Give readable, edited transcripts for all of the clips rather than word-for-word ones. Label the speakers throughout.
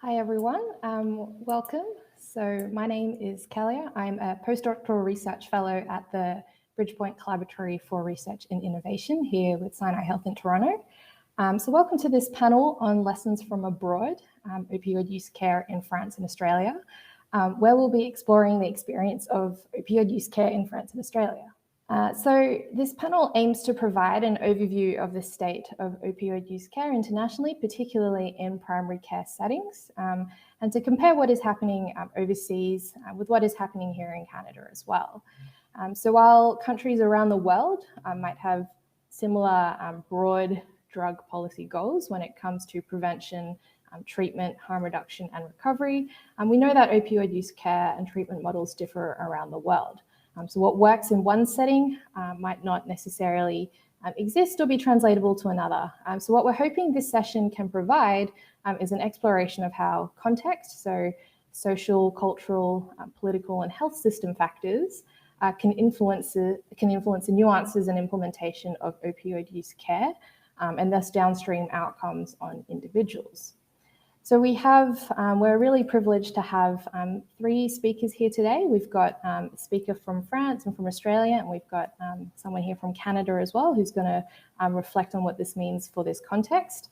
Speaker 1: Hi everyone, welcome. So my name is Kellia. I'm a postdoctoral research fellow at the Bridgepoint Collaboratory for Research and Innovation here with Sinai Health in Toronto. So welcome to this panel on lessons from abroad, opioid use care in France and Australia, where we'll be exploring the experience of opioid use care in France and Australia. So this panel aims to provide an overview of the state of opioid use care internationally, particularly in primary care settings, and to compare what is happening overseas with what is happening here in Canada as well. So while countries around the world might have similar broad drug policy goals when it comes to prevention, treatment, harm reduction, and recovery, we know that opioid use care and treatment models differ around the world. So what works in one setting might not necessarily exist or be translatable to another. So what we're hoping this session can provide is an exploration of how context, so social, cultural, political, and health system factors can influence the nuances and implementation of opioid use care and thus downstream outcomes on individuals. So we're really privileged to have three speakers here today. We've got a speaker from France and from Australia, and we've got someone here from Canada as well who's going to reflect on what this means for this context.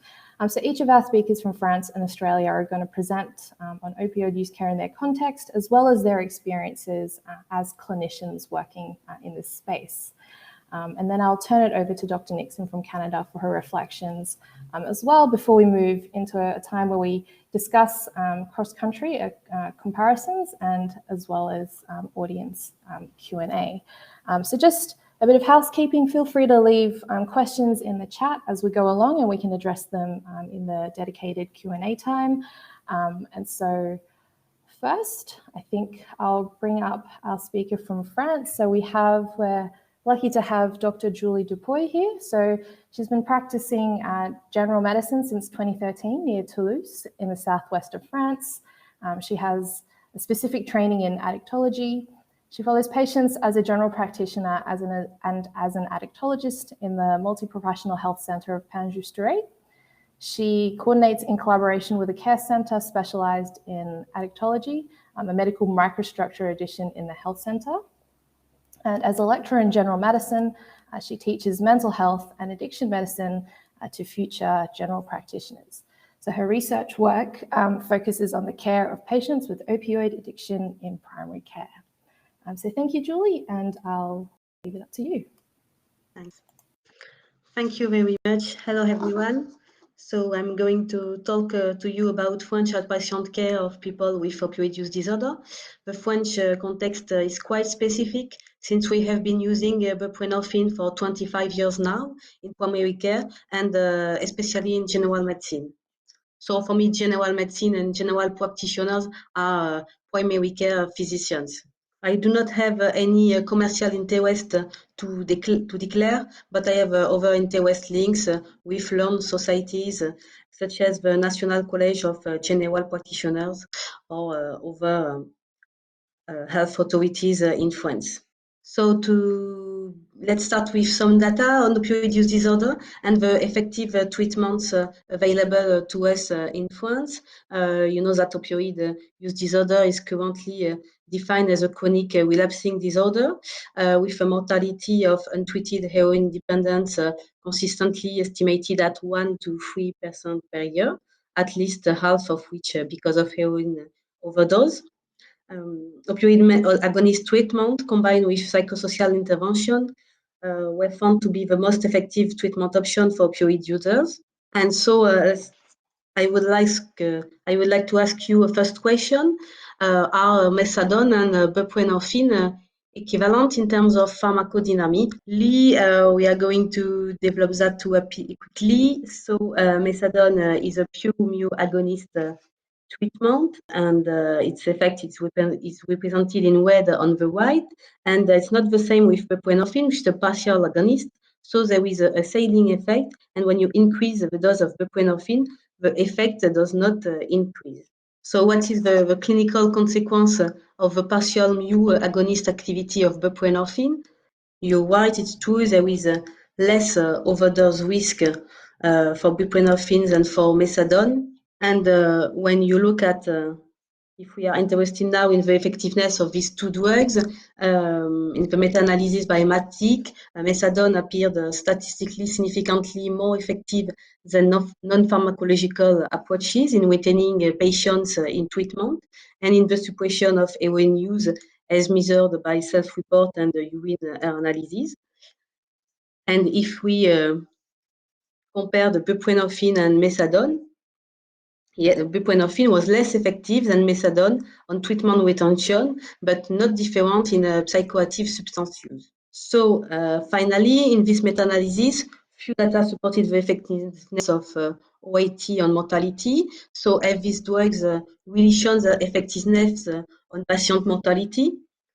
Speaker 1: So each of our speakers from France and Australia are going to present on opioid use care in their context, as well as their experiences as clinicians working in this space. And then I'll turn it over to Dr. Nicon from Canada for her reflections as well before we move into a time where we discuss cross-country comparisons and as well as audience Q&A. So just a bit of housekeeping, feel free to leave questions in the chat as we go along and we can address them in the dedicated Q&A time. And so first, I think I'll bring up our speaker from France. So we're lucky to have Dr. Julie Dupouy here. So she's been practicing general medicine since 2013 near Toulouse in the southwest of France. She has a specific training in addictology. She follows patients as a general practitioner and as an addictologist in the Multi-Professional Health Centre of Pain-Justeret. She coordinates in collaboration with a care centre specialised in addictology, a medical microstructure edition in the health centre. And as a lecturer in general medicine, she teaches mental health and addiction medicine to future general practitioners. So her research work focuses on the care of patients with opioid addiction in primary care. So thank you, Julie, and I'll leave it up to you.
Speaker 2: Thanks. Thank you very much. Hello, everyone. So I'm going to talk to you about French outpatient care of people with opioid use disorder. The French context is quite specific since we have been using buprenorphine for 25 years now in primary care and especially in general medicine. So for me, general medicine and general practitioners are primary care physicians. I do not have any commercial interest to declare, but I have other interest links with learned societies such as the National College of General Practitioners or other health authorities in France. So let's start with some data on opioid use disorder and the effective treatments available to us in France. You know that opioid use disorder is currently defined as a chronic relapsing disorder with a mortality of untreated heroin dependence consistently estimated at 1 to 3% per year, at least half of which because of heroin overdose. Opioid agonist treatment combined with psychosocial intervention were found to be the most effective treatment option for opioid users. And so I would like to ask you a first question. Are methadone and buprenorphine equivalent in terms of pharmacodynamic? We are going to develop that quickly. So methadone is a pure mu agonist treatment, and its effect is represented in red on the right, and it's not the same with buprenorphine, which is a partial agonist. So there is a ceiling effect, and when you increase the dose of buprenorphine, the effect does not increase. So what is the clinical consequence of the partial mu agonist activity of buprenorphine? You're right, it's true, there is less overdose risk for buprenorphine than for methadone. And when you look at, if we are interested now in the effectiveness of these two drugs, in the meta-analysis by Matic, methadone appeared statistically significantly more effective than non-pharmacological approaches in retaining patients in treatment and in the suppression of heroin use as measured by self-report and urine analysis. And if we compare the buprenorphine and methadone, buprenorphine was less effective than methadone on treatment retention, but not different in psychoactive substance use. So finally, in this meta-analysis, few data supported the effectiveness of OAT on mortality. So have these drugs really shown the effectiveness on patient mortality?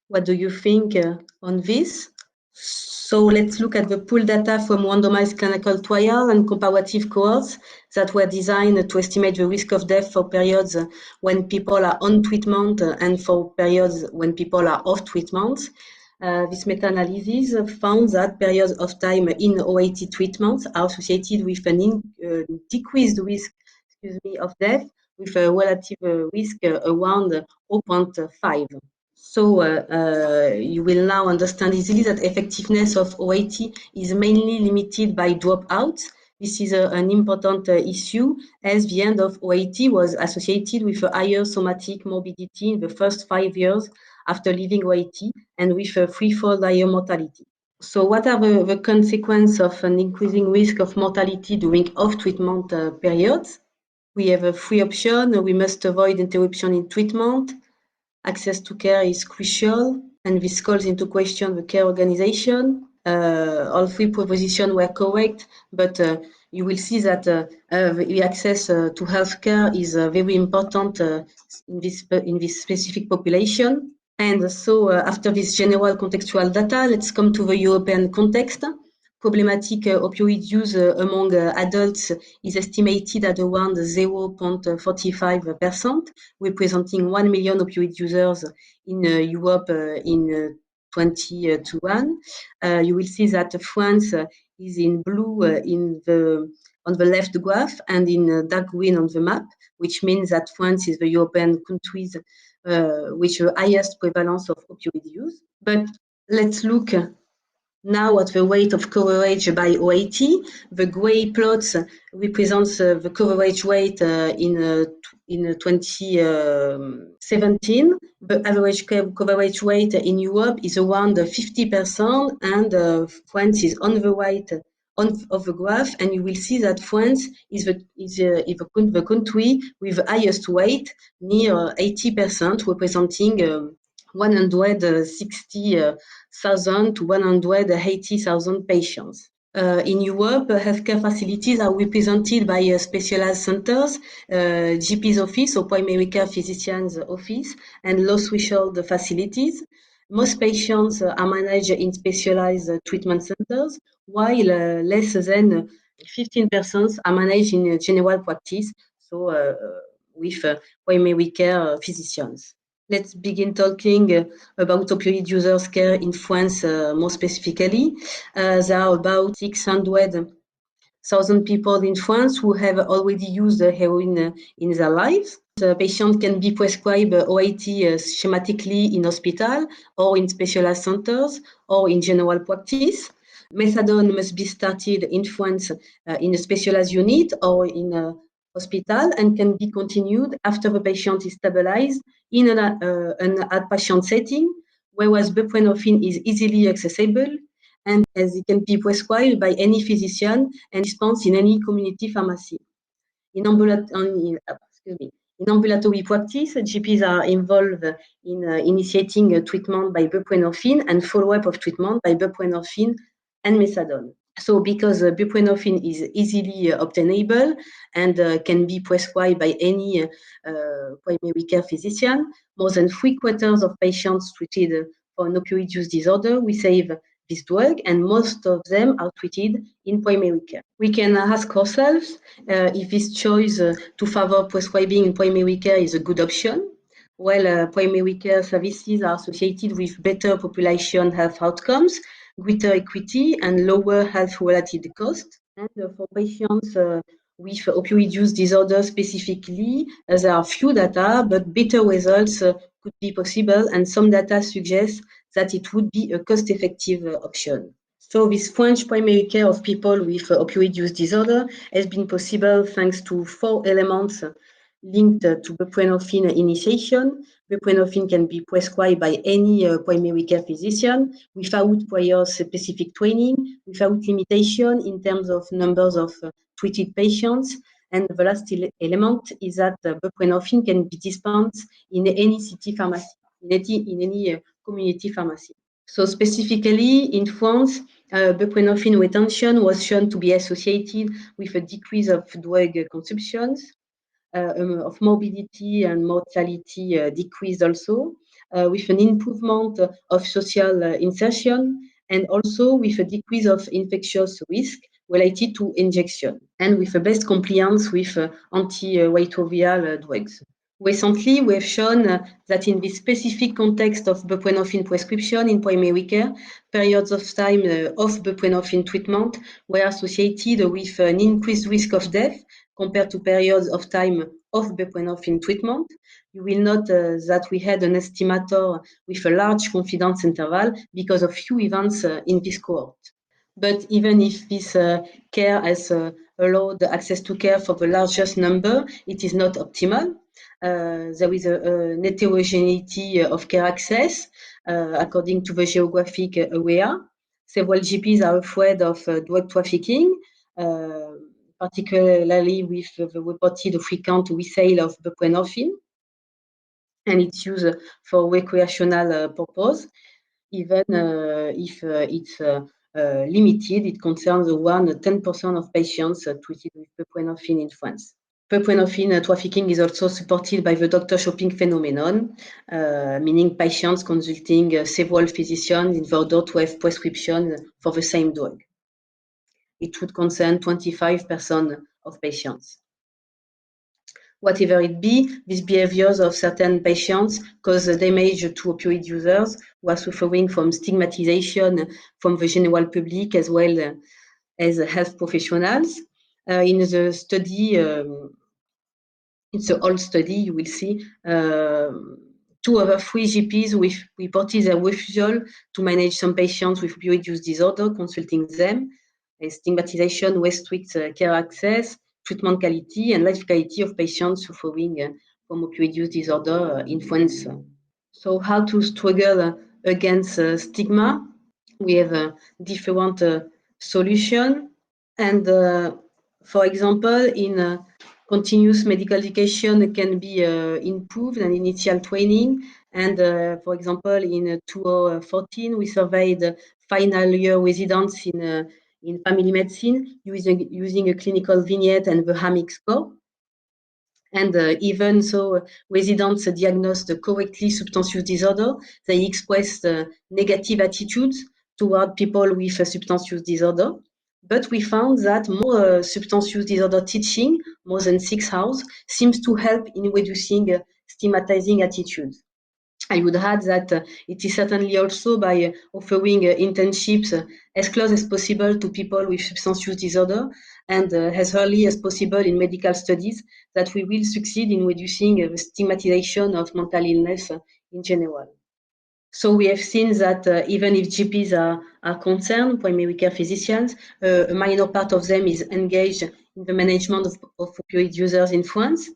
Speaker 2: What do you think on this? So let's look at the pool data from randomized clinical trial and comparative cohorts that were designed to estimate the risk of death for periods when people are on treatment and for periods when people are off treatment. This meta-analysis found that periods of time in OAT treatments are associated with an decreased risk of death with a relative risk around 0.5. So you will now understand easily that effectiveness of OAT is mainly limited by dropouts. This is an important issue as the end of OAT was associated with a higher somatic morbidity in the first 5 years after leaving OAT and with a threefold higher mortality. So what are the consequences of an increasing risk of mortality during off-treatment periods? We have 3 options. We must avoid interruption in treatment. Access to care is crucial, and this calls into question the care organization. All 3 propositions were correct, but you will see that the access to healthcare is very important in this specific population. And so after this general contextual data, let's come to the European context. Problematic opioid use among adults is estimated at around 0.45%, representing 1 million opioid users in Europe in 2021. You will see that France is in blue on the left graph and in dark green on the map, which means that France is the European countries with the highest prevalence of opioid use. But let's look now at the rate of coverage by OAT. The gray plots represents the coverage rate in 2017. The average coverage rate in Europe is around 50%, and France is on the right of the graph, and you will see that France is the country with the highest rate, near 80%, representing 160,000 to 180,000 patients. In Europe, healthcare facilities are represented by specialized centers, GP's office or primary care physician's office, and low threshold facilities. Most patients are managed in specialized treatment centers, while less than 15% are managed in general practice, so with primary care physicians. Let's begin talking about opioid users' care in France more specifically. There are about 600,000 people in France who have already used heroin in their lives. The patient can be prescribed OAT schematically in hospital or in specialized centers or in general practice. Methadone must be started in France in a specialized unit or in a hospital and can be continued after the patient is stabilized in an outpatient setting, whereas buprenorphine is easily accessible and as it can be prescribed by any physician and dispensed in any community pharmacy. In ambulatory practice, GPs are involved in initiating treatment by buprenorphine and follow-up of treatment by buprenorphine and methadone. So because buprenorphine is easily obtainable and can be prescribed by any primary care physician, more than 3/4 of patients treated for an opioid use disorder receive this drug, and most of them are treated in primary care. We can ask ourselves if this choice to favor prescribing in primary care is a good option. Well, primary care services are associated with better population health outcomes, greater equity, and lower health-related costs. And for patients with opioid use disorder specifically, there are few data, but better results could be possible, and some data suggest that it would be a cost-effective option. So this French primary care of people with opioid use disorder has been possible thanks to 4 elements linked to buprenorphine initiation. Buprenorphine can be prescribed by any primary care physician without prior specific training, without limitation in terms of numbers of treated patients. And the last element is that buprenorphine can be dispensed in any city pharmacy, in any community pharmacy. So specifically in France, buprenorphine retention was shown to be associated with a decrease of drug consumptions, of morbidity and mortality decreased also, with an improvement of social insertion, and also with a decrease of infectious risk related to injection, and with a best compliance with antiretroviral drugs. Recently, we have shown that in this specific context of buprenorphine prescription in primary care, periods of time of buprenorphine treatment were associated with an increased risk of death compared to periods of time of buprenorphine treatment. You will note that we had an estimator with a large confidence interval because of few events in this cohort. But even if this care has allowed access to care for the largest number, it is not optimal. There is an heterogeneity of care access according to the geographic area. Several GPs are afraid of drug trafficking, particularly with the reported frequent resale of buprenorphine and its use for recreational purpose. Even if it's limited, it concerns around 10% of patients treated with buprenorphine in France. Buprenorphine trafficking is also supported by the doctor shopping phenomenon, meaning patients consulting several physicians in order to have prescriptions for the same drug. It would concern 25% of patients. Whatever it be, these behaviors of certain patients cause damage to opioid users who are suffering from stigmatization from the general public as well as health professionals. In the study, it's an old study, you will see 2 over 3 GPs with reported their refusal to manage some patients with opioid use disorder, consulting them. Stigmatization restricts care access, treatment quality, and life quality of patients suffering from opioid use disorder in France. So how to struggle against stigma? We have different solutions. And for example, in continuous medical education can be improved and initial training. And for example, in 2014, we surveyed final year residents in family medicine using a clinical vignette and the HAMIC score. And even so, residents diagnosed correctly substance use disorder. They expressed negative attitudes toward people with substance use disorder. But we found that more substance use disorder teaching, more than 6 hours, seems to help in reducing stigmatizing attitudes. I would add that it is certainly also by offering internships as close as possible to people with substance use disorder and as early as possible in medical studies that we will succeed in reducing the stigmatization of mental illness in general. So we have seen that even if GPs are concerned, primary care physicians, a minor part of them is engaged in the management of opioid users in France,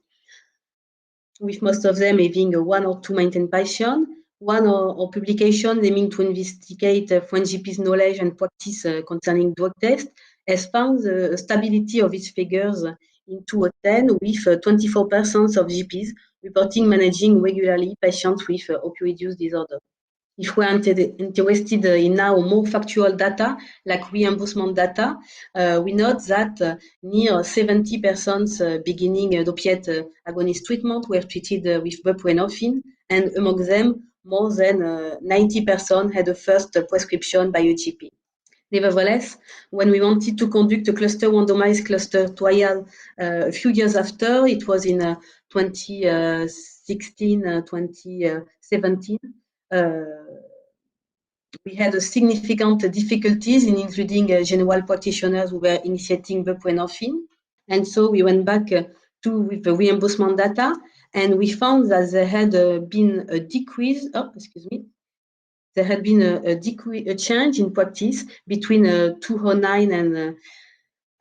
Speaker 2: with most of them having 1 or 2 maintained patients. One or publication aiming to investigate French GPs' knowledge and practice concerning drug tests has found the stability of its figures in 2010 with 24% of GPs reporting managing regularly patients with opioid use disorder. If we are interested in now more factual data, like reimbursement data, we note that near 70% beginning opiate agonist treatment were treated with buprenorphine, and among them, more than 90% had a first prescription by a GP. Nevertheless, when we wanted to conduct a randomized cluster trial a few years after, it was in 2016, 2017, we had a significant difficulties in including general practitioners who were initiating buprenorphine. And so we went back with the reimbursement data, and we found that there had been a decrease. Oh, excuse me. There had been a change in practice between 2009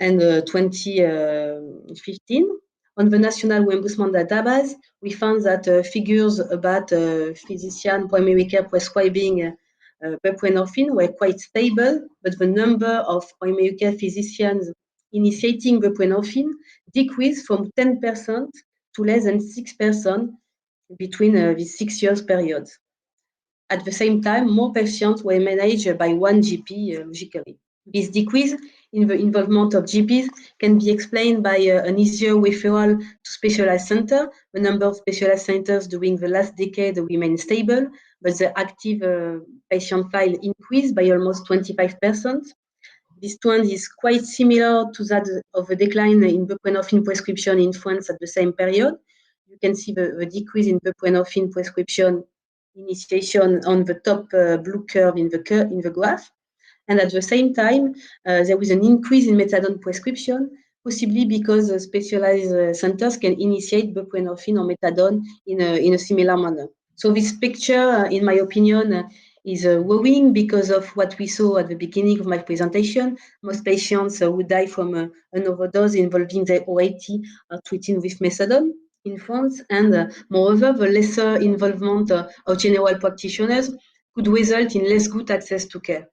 Speaker 2: and 2015. On the national reimbursement database, we found that figures about physician primary care prescribing buprenorphine were quite stable, but the number of primary care physicians initiating buprenorphine decreased from 10% to less than 6% between these 6 years periods. At the same time, more patients were managed by one GP logically. This decrease in the involvement of GPs can be explained by an easier referral to specialized centers. The number of specialized centers during the last decade remained stable, but the active patient file increased by almost 25%. This trend is quite similar to that of a decline in buprenorphine prescription in France at the same period. You can see the decrease in buprenorphine prescription initiation on the top blue curve in the graph. And at the same time, there was an increase in methadone prescription, possibly because specialized centers can initiate buprenorphine or methadone in a similar manner. So this picture, in my opinion, is worrying because of what we saw at the beginning of my presentation. Most patients who die from an overdose involving the OAT are treated with methadone in France, and moreover, the lesser involvement of general practitioners could result in less good access to care.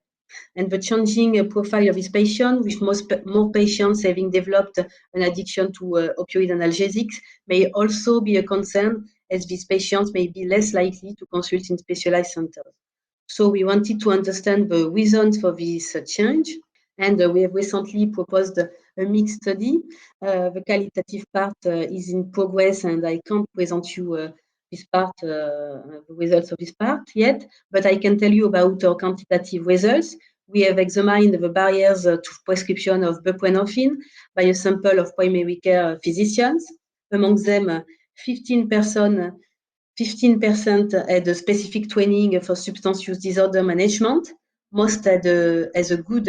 Speaker 2: And the changing profile of this patient, with more patients having developed an addiction to opioid analgesics, may also be a concern, as these patients may be less likely to consult in specialized centers. So we wanted to understand the reasons for this change, and we have recently proposed a mixed study. The qualitative part is in progress, and I can't present you this part, the results of this part yet, but I can tell you about our quantitative results. We have examined the barriers to prescription of buprenorphine by a sample of primary care physicians. Among them, 15% had a specific training for substance use disorder management. Most has a good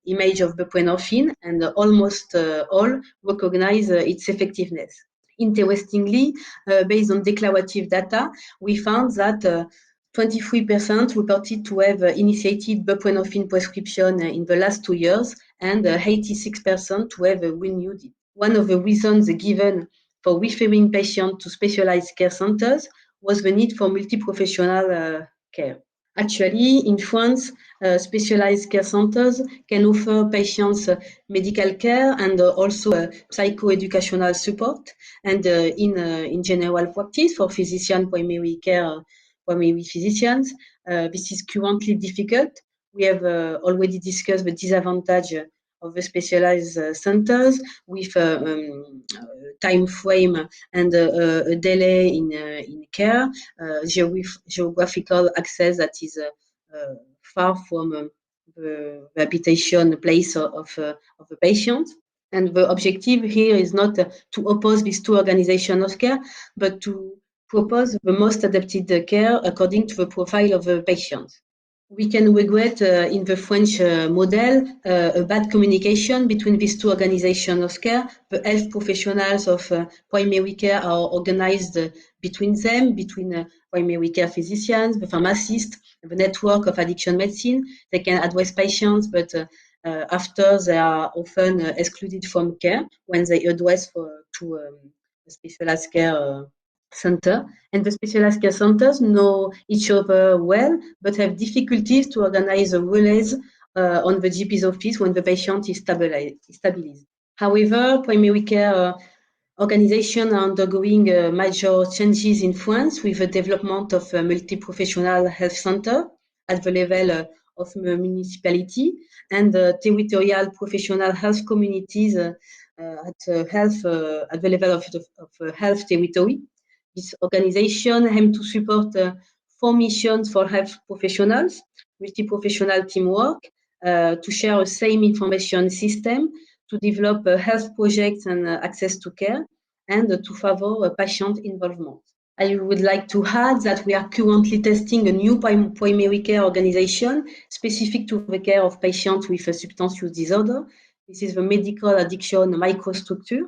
Speaker 2: image of buprenorphine, and almost all recognize its effectiveness. Interestingly, based on declarative data, we found that 23% reported to have initiated buprenorphine prescription in the last 2 years, and 86% to have renewed it. One of the reasons given for referring patients to specialized care centers was the need for multi-professional care. Actually, in France, specialized care centers can offer patients medical care and also psychoeducational support. And in general practice for physician primary care, primary physicians, this is currently difficult. We have already discussed the disadvantage of the specialized centers with time frame and a delay in care, geographical access that is far from the habitation place of the patient. And the objective here is not to oppose these two organizations of care, but to propose the most adapted care according to the profile of the patient. We can regret in the French model a bad communication between these two organizations of care. The health professionals of primary care are organized between them, between primary care physicians, the pharmacists, the network of addiction medicine. They can address patients, but after they are often excluded from care when they address to a specialized care center, and the specialized care centers know each other well, but have difficulties to organize a relays on the GP's office when the patient is stabilized. However, primary care organizations are undergoing major changes in France with the development of a multi-professional health center at the level of the municipality, and territorial professional health communities at the level of health territory. This organization aims to support 4 missions for health professionals, multi-professional teamwork, to share a same information system, to develop health projects and access to care, and to favor patient involvement. I would like to add that we are currently testing a new primary care organization specific to the care of patients with a substance use disorder. This is the medical addiction microstructure.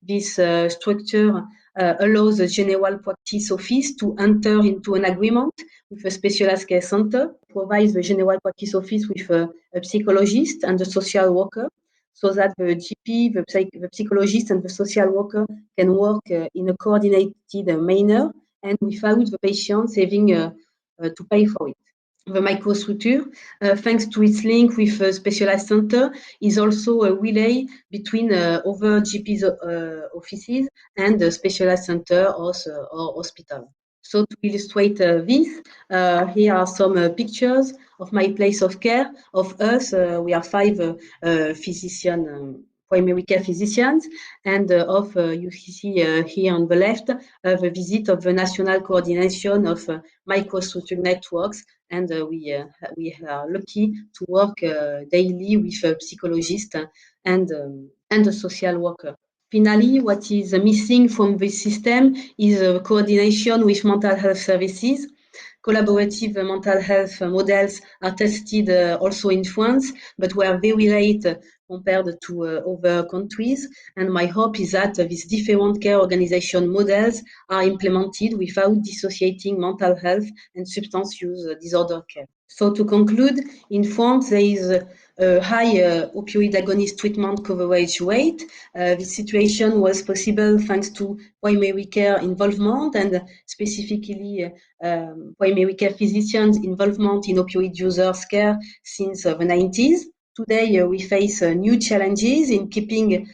Speaker 2: This structure allows the general practice office to enter into an agreement with a specialized care center, provides the general practice office with a psychologist and a social worker, so that the GP, the psychologist, and the social worker can work in a coordinated manner and without the patient having to pay for it. The microstructure, thanks to its link with a specialized center, is also a relay between other GP's offices and the specialized center or hospital. So to illustrate this, here are some pictures of my place of care, of us. We are 5 primary care physicians, and you see here on the left, the visit of the National Coordination of Microstructure Networks, and we are lucky to work daily with a psychologist and a social worker. Finally, what is missing from this system is coordination with mental health services. Collaborative mental health models are tested also in France, but were very late compared to other countries. And my hope is that these different care organization models are implemented without dissociating mental health and substance use disorder care. So to conclude, in France, there is a high opioid agonist treatment coverage rate. This situation was possible thanks to primary care involvement and specifically primary care physicians' involvement in opioid users' care since the 90s. Today, we face new challenges in keeping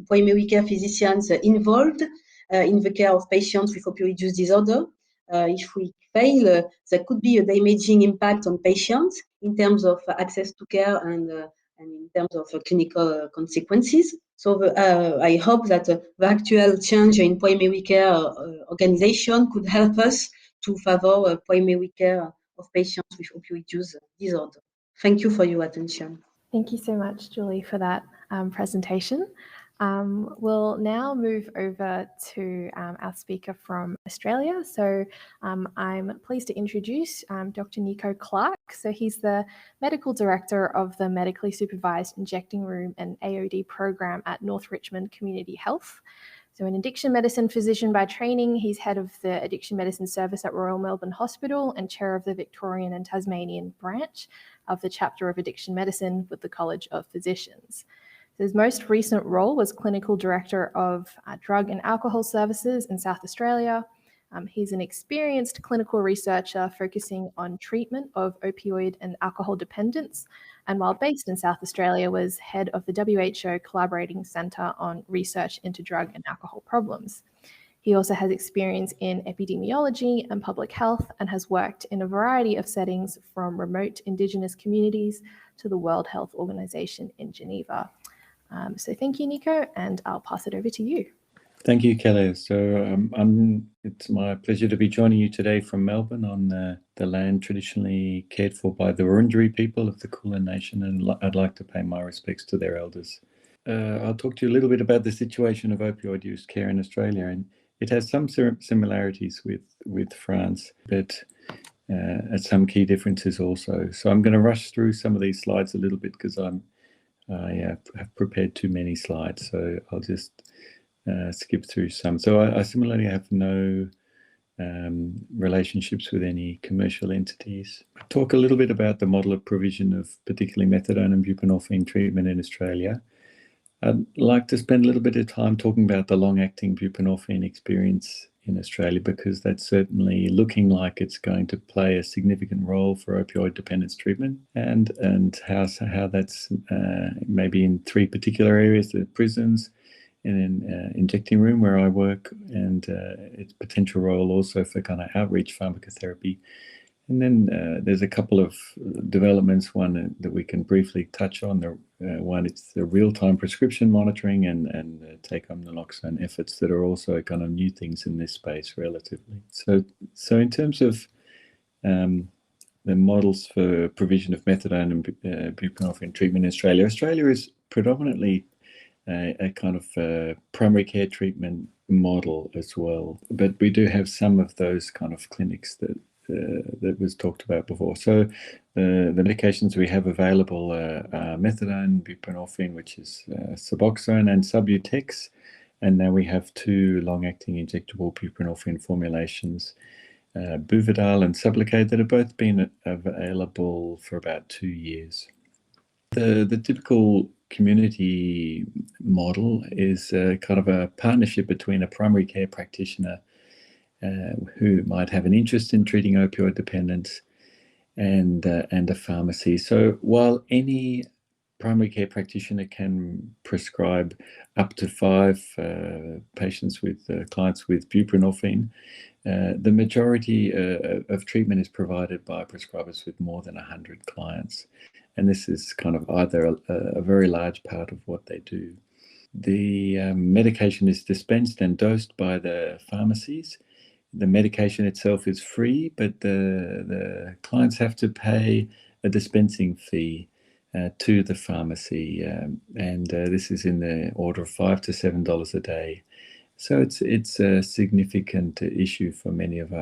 Speaker 2: primary care physicians involved in the care of patients with opioid use disorder. If we fail, there could be a damaging impact on patients in terms of access to care and in terms of clinical consequences. So I hope that the actual change in primary care organization could help us to favor primary care of patients with opioid use disorder. Thank you for your attention.
Speaker 1: Thank you so much, Julie, for that presentation. We'll now move over to our speaker from Australia. So I'm pleased to introduce Dr. Nicon Clark. So he's the Medical Director of the Medically Supervised Injecting Room and AOD program at North Richmond Community Health. So an addiction medicine physician by training, he's head of the addiction medicine service at Royal Melbourne Hospital and chair of the Victorian and Tasmanian branch of the chapter of addiction medicine with the College of Physicians. His most recent role was clinical director of drug and alcohol services in South Australia. He's an experienced clinical researcher focusing on treatment of opioid and alcohol dependence, and while based in South Australia, was head of the WHO Collaborating Centre on Research into Drug and Alcohol Problems. He also has experience in epidemiology and public health and has worked in a variety of settings from remote Indigenous communities to the World Health Organization in Geneva. So thank you, Nicon, and I'll pass it over to you.
Speaker 3: Thank you, Kellia. So it's my pleasure to be joining you today from Melbourne on the land traditionally cared for by the Wurundjeri people of the Kulin Nation, and I'd like to pay my respects to their elders. I'll talk to you a little bit about the situation of opioid use care in Australia, and it has some similarities with France, but some key differences also. So I'm going to rush through some of these slides a little bit because I have prepared too many slides, so I'll just skip through some. So I similarly have no relationships with any commercial entities. I'll talk a little bit about the model of provision of particularly methadone and buprenorphine treatment in Australia. I'd like to spend a little bit of time talking about the long-acting buprenorphine experience in Australia, because that's certainly looking like it's going to play a significant role for opioid dependence treatment, and how that's maybe in 3 particular areas: the prisons, in an injecting room where I work, and its potential role also for kind of outreach pharmacotherapy. And then there's a couple of developments, one that we can briefly touch on. One, it's the real-time prescription monitoring and take-home naloxone efforts that are also kind of new things in this space relatively. So in terms of the models for provision of methadone and buprenorphine treatment in Australia, Australia is predominantly a kind of primary care treatment model as well. But we do have some of those kind of clinics that that was talked about before. So the medications we have available are methadone, buprenorphine, which is Suboxone, and Subutex. And now we have 2 long-acting injectable buprenorphine formulations, Buvidal and Sublocade, that have both been available for about 2 years. The typical community model is kind of a partnership between a primary care practitioner who might have an interest in treating opioid dependence and a pharmacy. So while any primary care practitioner can prescribe up to 5 patients with clients with buprenorphine, the majority of treatment is provided by prescribers with more than 100 clients. And this is kind of either a very large part of what they do. The medication is dispensed and dosed by the pharmacies. The medication itself is free, but the clients have to pay a dispensing fee to the pharmacy, and this is in the order of $5 to $7 a day. So it's a significant issue for many of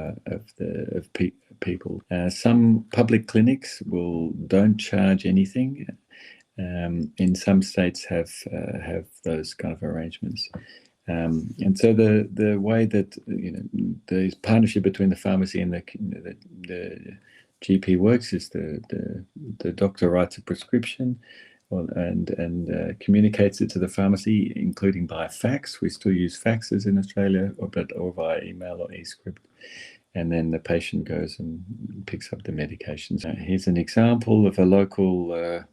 Speaker 3: people. Some public clinics don't charge anything. In some states have those kind of arrangements. And so the way that the partnership between the pharmacy and the GP works is the doctor writes a prescription and communicates it to the pharmacy, including by fax. We still use faxes in Australia, or via email or e-script. And then the patient goes and picks up the medications. Here's an example of a local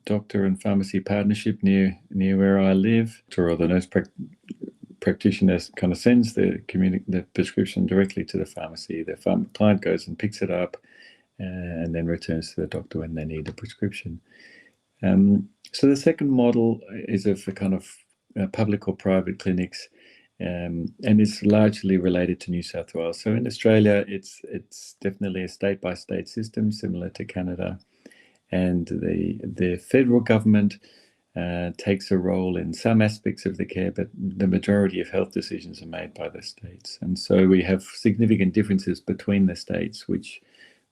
Speaker 3: doctor and pharmacy partnership near where I live. Or the nurse practitioner kind of sends the prescription directly to the pharmacy. The client goes and picks it up and then returns to the doctor when they need a prescription. So the second model is of a kind of public or private clinics, and is largely related to New South Wales. So in Australia, it's definitely a state-by-state system, similar to Canada, and the federal government takes a role in some aspects of the care, but the majority of health decisions are made by the states. And so we have significant differences between the states, which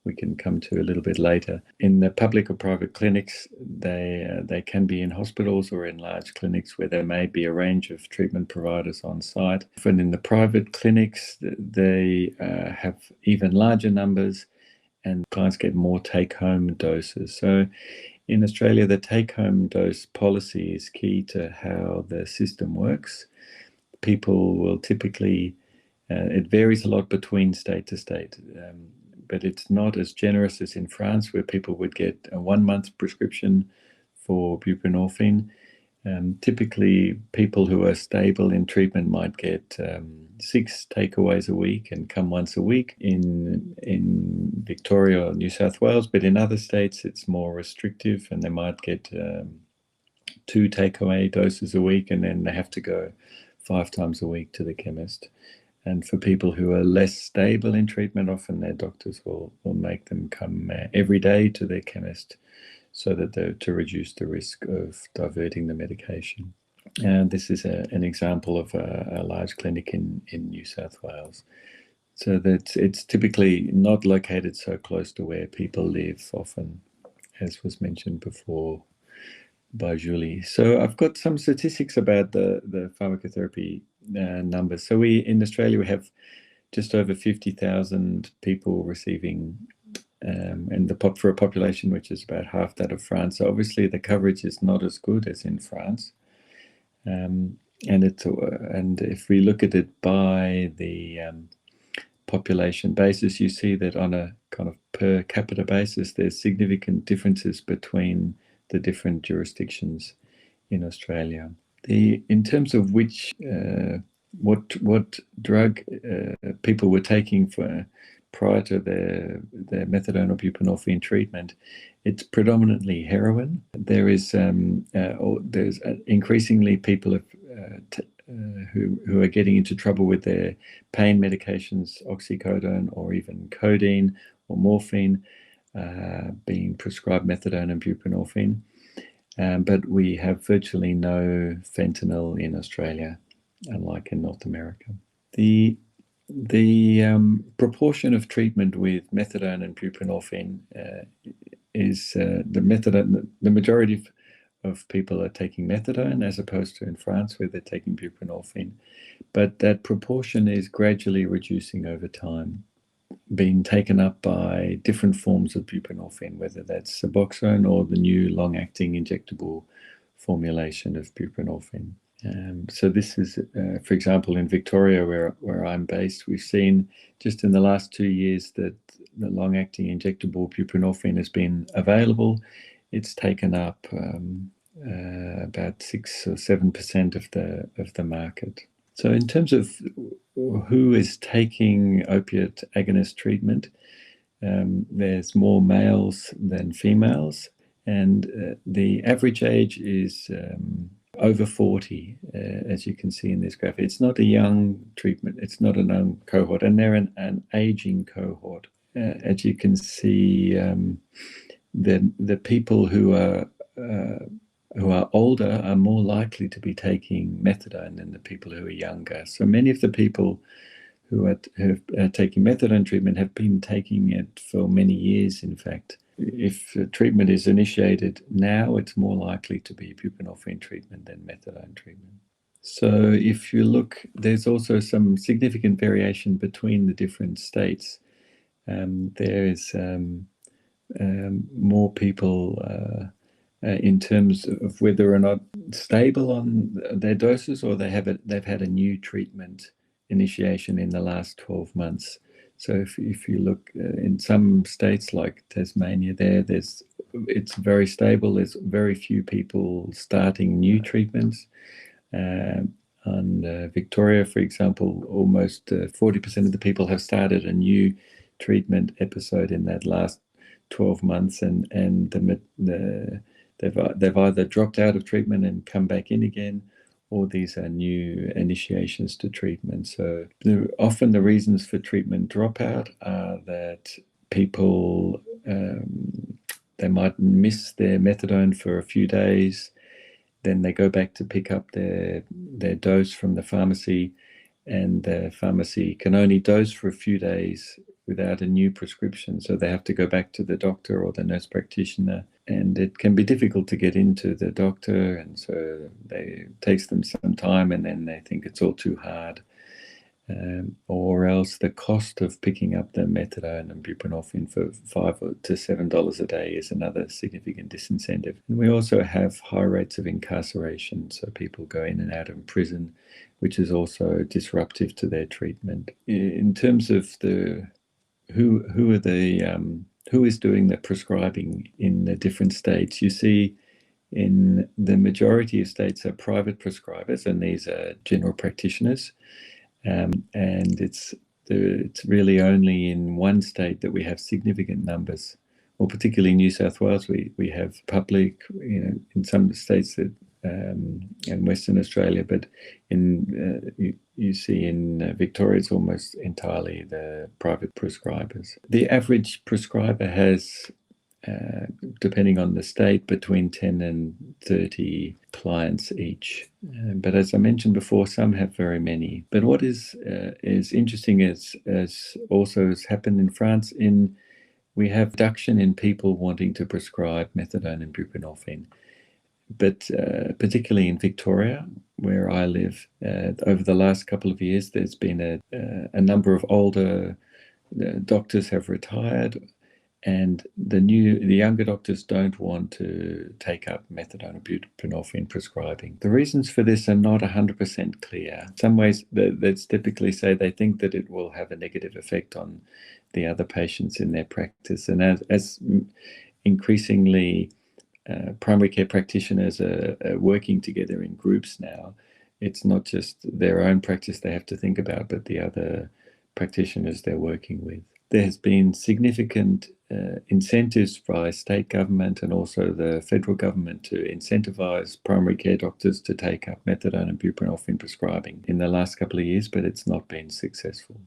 Speaker 3: we can come to a little bit later. In the public or private clinics, they can be in hospitals or in large clinics where there may be a range of treatment providers on site. And in the private clinics, they have even larger numbers, and clients get more take-home doses. So in Australia, the take-home dose policy is key to how the system works. People will typically, it varies a lot between state to state, but it's not as generous as in France, where people would get a 1-month prescription for buprenorphine. Typically, people who are stable in treatment might get 6 takeaways a week and come once a week in Victoria or New South Wales, but in other states it's more restrictive, and they might get 2 takeaway doses a week, and then they have to go 5 times a week to the chemist. And for people who are less stable in treatment, often their doctors will make them come every day to their chemist, so that to reduce the risk of diverting the medication. And this is an example of a large clinic in New South Wales. So that it's typically not located so close to where people live, often, as was mentioned before by Julie. So I've got some statistics about the pharmacotherapy numbers. So in Australia, we have just over 50,000 people receiving, and for a population which is about half that of France. So obviously the coverage is not as good as in France. And if we look at it by the population basis, you see that on a kind of per capita basis, there's significant differences between the different jurisdictions in Australia. In terms of what drug people were taking prior to their methadone or buprenorphine treatment, it's predominantly heroin. There's increasingly people who are getting into trouble with their pain medications, oxycodone or even codeine or morphine, being prescribed methadone and buprenorphine. But we have virtually no fentanyl in Australia, unlike in North America. The The proportion of treatment with methadone and buprenorphine is the methadone. The majority of people are taking methadone, as opposed to in France where they're taking buprenorphine. But that proportion is gradually reducing over time, being taken up by different forms of buprenorphine, whether that's Suboxone or the new long-acting injectable formulation of buprenorphine. So this is, for example, in Victoria, where I'm based, we've seen just in the last 2 years that the long-acting injectable buprenorphine has been available. It's taken up about 6 or 7% of the market. So in terms of who is taking opiate agonist treatment, there's more males than females, and the average age is over 40, as you can see in this graph. It's not a young treatment, it's not a young cohort, and they're an aging cohort. As you can see, the people who are older are more likely to be taking methadone than the people who are younger. So many of the people who are taking methadone treatment have been taking it for many years, in fact. If treatment is initiated now, it's more likely to be buprenorphine treatment than methadone treatment. So if you look, there's also some significant variation between the different states. There is more people in terms of whether or not stable on their doses, or they've had a new treatment initiation in the last 12 months. So if you look in some states like Tasmania, it's very stable. There's very few people starting new treatments. On Victoria, for example, almost 40% of the people have started a new treatment episode in that last 12 months, and they've either dropped out of treatment and come back in again, or these are new initiations to treatment. So often the reasons for treatment dropout are that people, they might miss their methadone for a few days, then they go back to pick up their dose from the pharmacy, and the pharmacy can only dose for a few days without a new prescription. So they have to go back to the doctor or the nurse practitioner, and it can be difficult to get into the doctor. And so it takes them some time, and then they think it's all too hard. Or else the cost of picking up the methadone and buprenorphine for $5 to $7 a day is another significant disincentive. And we also have high rates of incarceration, so people go in and out of prison, which is also disruptive to their treatment. In terms of who is doing the prescribing in the different states, you see in the majority of states are private prescribers, and these are general practitioners. And it's really only in one state that we have significant numbers, or particularly New South Wales. We have public, in some states that in Western Australia, but you see in Victoria it's almost entirely the private prescribers. The average prescriber has, depending on the state, between 10 and 30 clients each. But as I mentioned before, some have very many. But what is interesting is, as also has happened in France, we have reduction in people wanting to prescribe methadone and buprenorphine. But particularly in Victoria, where I live, over the last couple of years, there's been a number of older doctors have retired, and the younger doctors don't want to take up methadone or buprenorphine prescribing. The reasons for this are not 100% clear. In some ways, they'd typically say they think that it will have a negative effect on the other patients in their practice. And as increasingly primary care practitioners are working together in groups now, it's not just their own practice they have to think about, but the other practitioners they're working with. There has been significant incentives by state government and also the federal government to incentivize primary care doctors to take up methadone and buprenorphine prescribing in the last couple of years, but it's not been successful.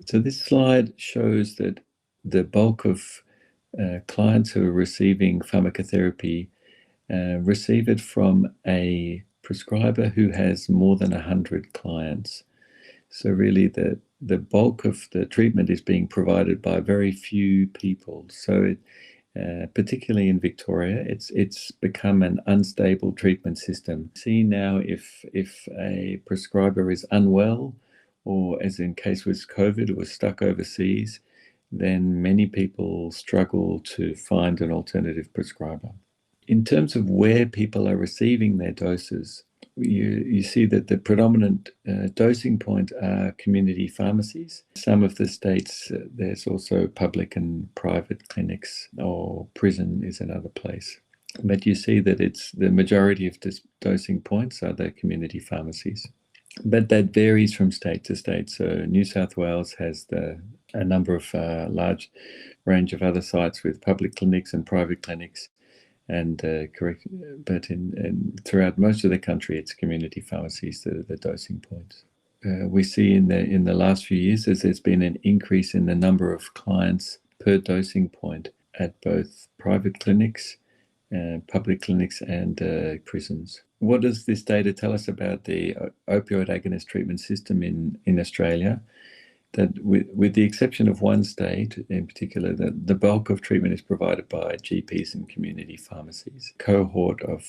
Speaker 3: So this slide shows that the bulk of clients who are receiving pharmacotherapy receive it from a prescriber who has more than 100 clients. So really the bulk of the treatment is being provided by very few people. So particularly in Victoria, it's become an unstable treatment system. See now if a prescriber is unwell, or as in case with COVID, was stuck overseas, then many people struggle to find an alternative prescriber. In terms of where people are receiving their doses, you see that the predominant dosing point are community pharmacies. Some of the states, there's also public and private clinics, or prison is another place. But you see that it's the majority of dosing points are the community pharmacies. But that varies from state to state. So New South Wales has a number of large range of other sites with public clinics and private clinics. And but throughout most of the country, it's community pharmacies that are the dosing points. We see in the last few years there's been an increase in the number of clients per dosing point at both private clinics, public clinics, and prisons. What does this data tell us about the opioid agonist treatment system in Australia? That with the exception of one state in particular, the bulk of treatment is provided by GPs and community pharmacies. Cohort of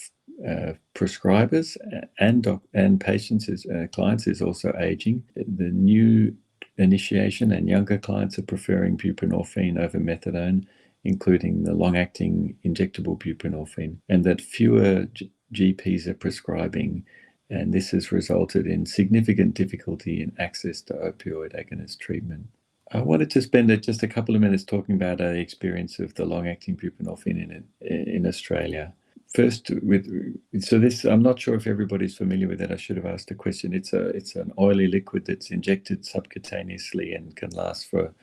Speaker 3: prescribers and patients, clients, is also aging. The new initiation and younger clients are preferring buprenorphine over methadone, including the long-acting injectable buprenorphine, and that fewer GPs are prescribing. And this has resulted in significant difficulty in access to opioid agonist treatment. I wanted to spend just a couple of minutes talking about the experience of the long-acting buprenorphine in Australia. First, I'm not sure if everybody's familiar with it. I should have asked a question. It's an oily liquid that's injected subcutaneously and can last for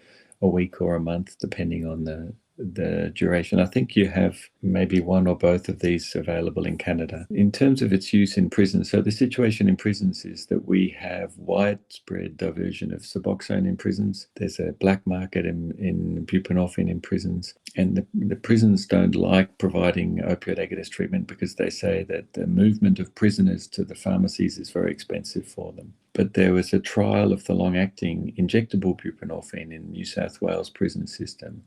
Speaker 3: a week or a month, depending on the duration. I think you have maybe one or both of these available in Canada. In terms of its use in prisons, so the situation in prisons is that we have widespread diversion of Suboxone in prisons. There's a black market in buprenorphine in prisons, and the prisons don't like providing opioid agonist treatment because they say that the movement of prisoners to the pharmacies is very expensive for them. But there was a trial of the long-acting injectable buprenorphine in New South Wales prison system,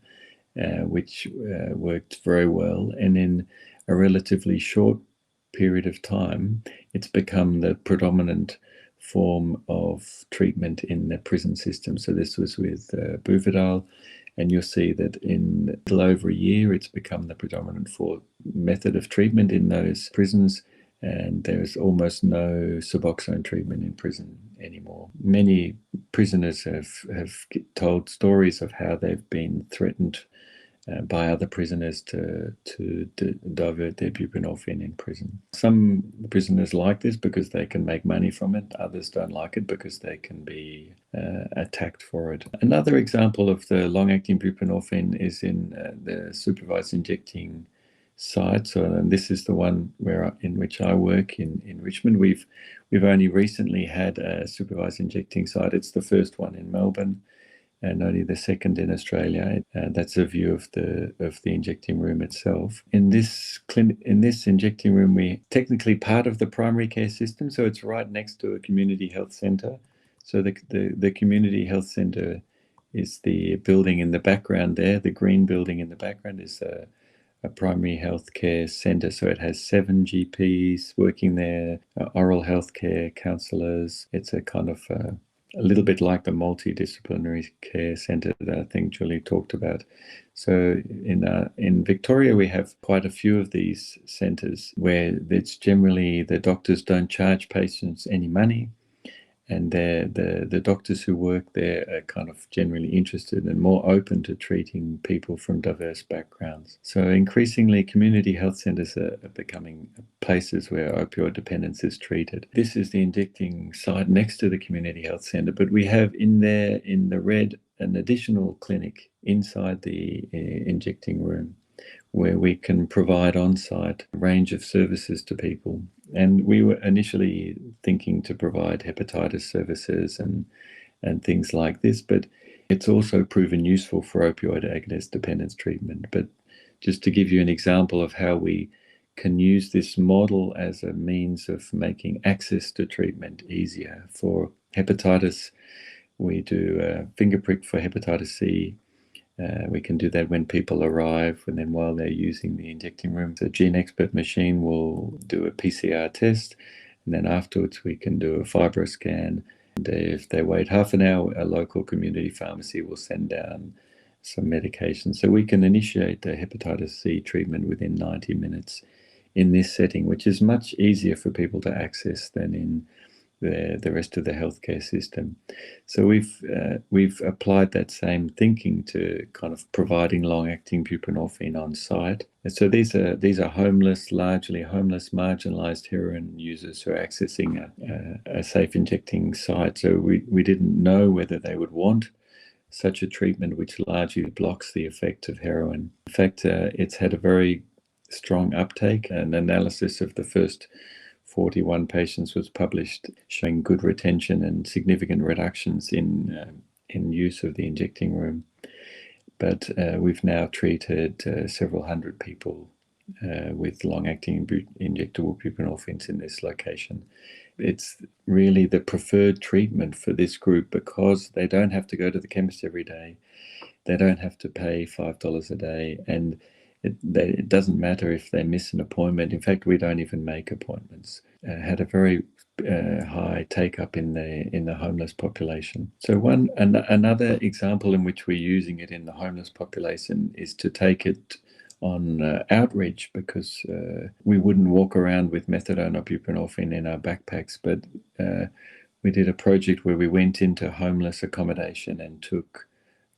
Speaker 3: which worked very well. And in a relatively short period of time, it's become the predominant form of treatment in the prison system. So this was with Buvidal, and you'll see that in a little over a year, it's become the predominant method of treatment in those prisons. And there's almost no Suboxone treatment in prison anymore. Many prisoners have told stories of how they've been threatened by other prisoners to divert their buprenorphine in prison. Some prisoners like this because they can make money from it. Others don't like it because they can be attacked for it. Another example of the long-acting buprenorphine is in the supervised injecting site. So, and this is the one in which I work in Richmond. We've only recently had a supervised injecting site. It's the first one in Melbourne, and only the second in Australia. That's a view of the injecting room itself. In this injecting room, we technically part of the primary care system, so it's right next to a community health centre. So the community health centre is the building in the background there. The green building in the background is a primary health care centre. So it has 7 GPs working there, oral health care counsellors. It's a kind of a little bit like the multidisciplinary care centre that I think Julie talked about. So in Victoria, we have quite a few of these centres where it's generally the doctors don't charge patients any money, and the doctors who work there are kind of generally interested and more open to treating people from diverse backgrounds. So increasingly, community health centres are becoming places where opioid dependence is treated. This is the injecting site next to the community health centre, but we have in the red an additional clinic inside the injecting room where we can provide on-site a range of services to people. And we were initially thinking to provide hepatitis services and things like this, but it's also proven useful for opioid agonist dependence treatment. But just to give you an example of how we can use this model as a means of making access to treatment easier for Hepatitis, we do a finger prick for hepatitis C. We can do that when people arrive, and then while they're using the injecting room, the gene expert machine will do a PCR test, and then afterwards we can do a fibro scan. And if they wait half an hour, a local community pharmacy will send down some medication. So we can initiate the hepatitis C treatment within 90 minutes in this setting, which is much easier for people to access than in the rest of the healthcare system. So we've applied that same thinking to kind of providing long-acting buprenorphine on site. And so these are homeless, largely homeless, marginalised heroin users who are accessing a safe injecting site. So we didn't know whether they would want such a treatment which largely blocks the effect of heroin. In fact, it's had a very strong uptake. An analysis of the first 41 patients was published showing good retention and significant reductions in use of the injecting room. But we've now treated several hundred people with long-acting injectable buprenorphines in this location. It's really the preferred treatment for this group because they don't have to go to the chemist every day. They don't have to pay $5 a day, and it doesn't matter if they miss an appointment. In fact, we don't even make appointments. Had a very high take-up in the homeless population. So another example in which we're using it in the homeless population is to take it on outreach, because we wouldn't walk around with methadone or buprenorphine in our backpacks, but we did a project where we went into homeless accommodation and took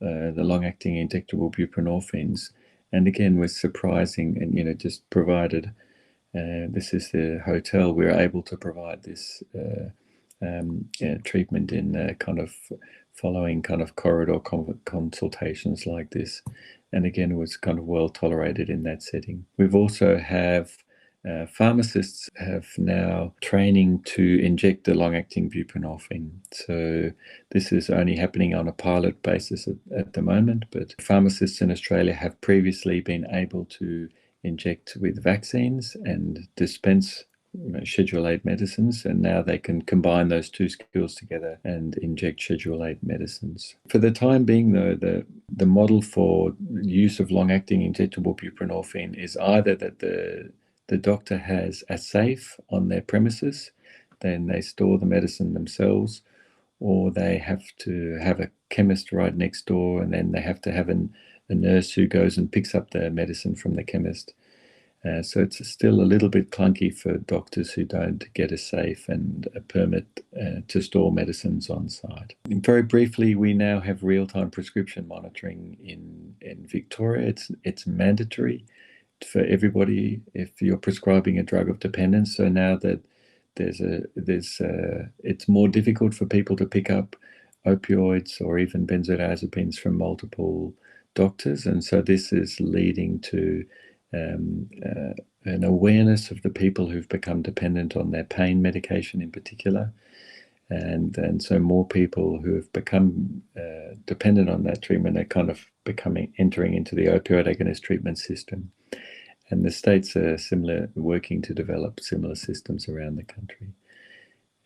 Speaker 3: the long-acting injectable buprenorphines, and again was surprising, and just provided. This is the hotel. We were able to provide this treatment in kind of following kind of corridor consultations like this, and again it was kind of well tolerated in that setting. We've also have pharmacists have now training to inject the long-acting buprenorphine. So this is only happening on a pilot basis at the moment, but pharmacists in Australia have previously been able to inject with vaccines and dispense Schedule 8 medicines, and now they can combine those two skills together and inject Schedule 8 medicines. For the time being, though, the model for use of long-acting injectable buprenorphine is either that the doctor has a safe on their premises, then they store the medicine themselves, or they have to have a chemist right next door, and then they have to have a nurse who goes and picks up the medicine from the chemist. So it's still a little bit clunky for doctors who don't get a safe and a permit to store medicines on site. And very briefly, we now have real-time prescription monitoring in Victoria. It's mandatory for everybody if you're prescribing a drug of dependence. So now that it's more difficult for people to pick up opioids or even benzodiazepines from multiple doctors, and so this is leading to an awareness of the people who've become dependent on their pain medication in particular, and so more people who have become dependent on that treatment are kind of entering into the opioid agonist treatment system. And the states are working to develop similar systems around the country.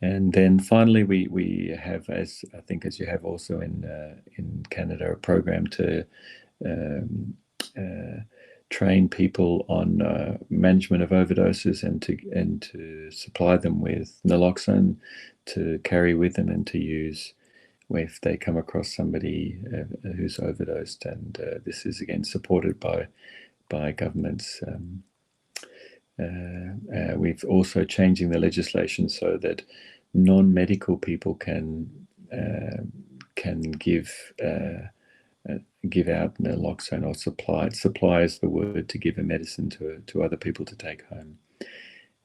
Speaker 3: And then finally, we have, as you have also in Canada, a program to train people on management of overdoses and to supply them with naloxone to carry with them and to use if they come across somebody who's overdosed. And this is again supported by governments. We've also changing the legislation so that non-medical people can give out naloxone or supply. Supply is the word to give a medicine to other people to take home.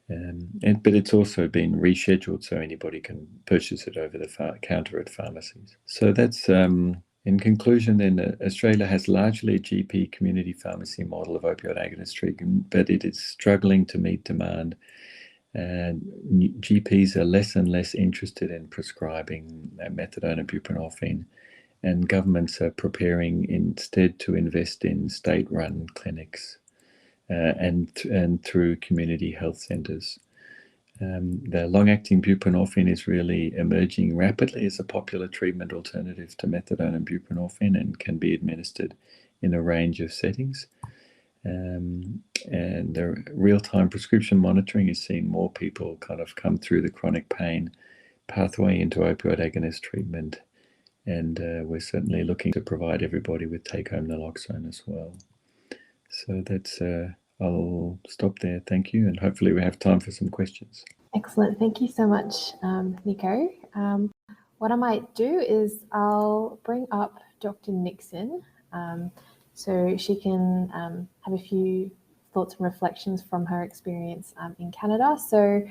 Speaker 3: But it's also been rescheduled so anybody can purchase it over the counter at pharmacies. So that's in conclusion, then, Australia has largely a GP community pharmacy model of opioid agonist treatment, but it is struggling to meet demand. And GPs are less and less interested in prescribing methadone and buprenorphine, and governments are preparing instead to invest in state-run clinics and through community health centres. The long-acting buprenorphine is really emerging rapidly as a popular treatment alternative to methadone and buprenorphine, and can be administered in a range of settings. And the real-time prescription monitoring is seeing more people kind of come through the chronic pain pathway into opioid agonist treatment. And we're certainly looking to provide everybody with take-home naloxone as well. So that's, I'll stop there. Thank you. And hopefully we have time for some questions.
Speaker 1: Excellent. Thank you so much, Nico. What I might do is I'll bring up Dr. Nixon so she can have a few thoughts and reflections from her experience in Canada. So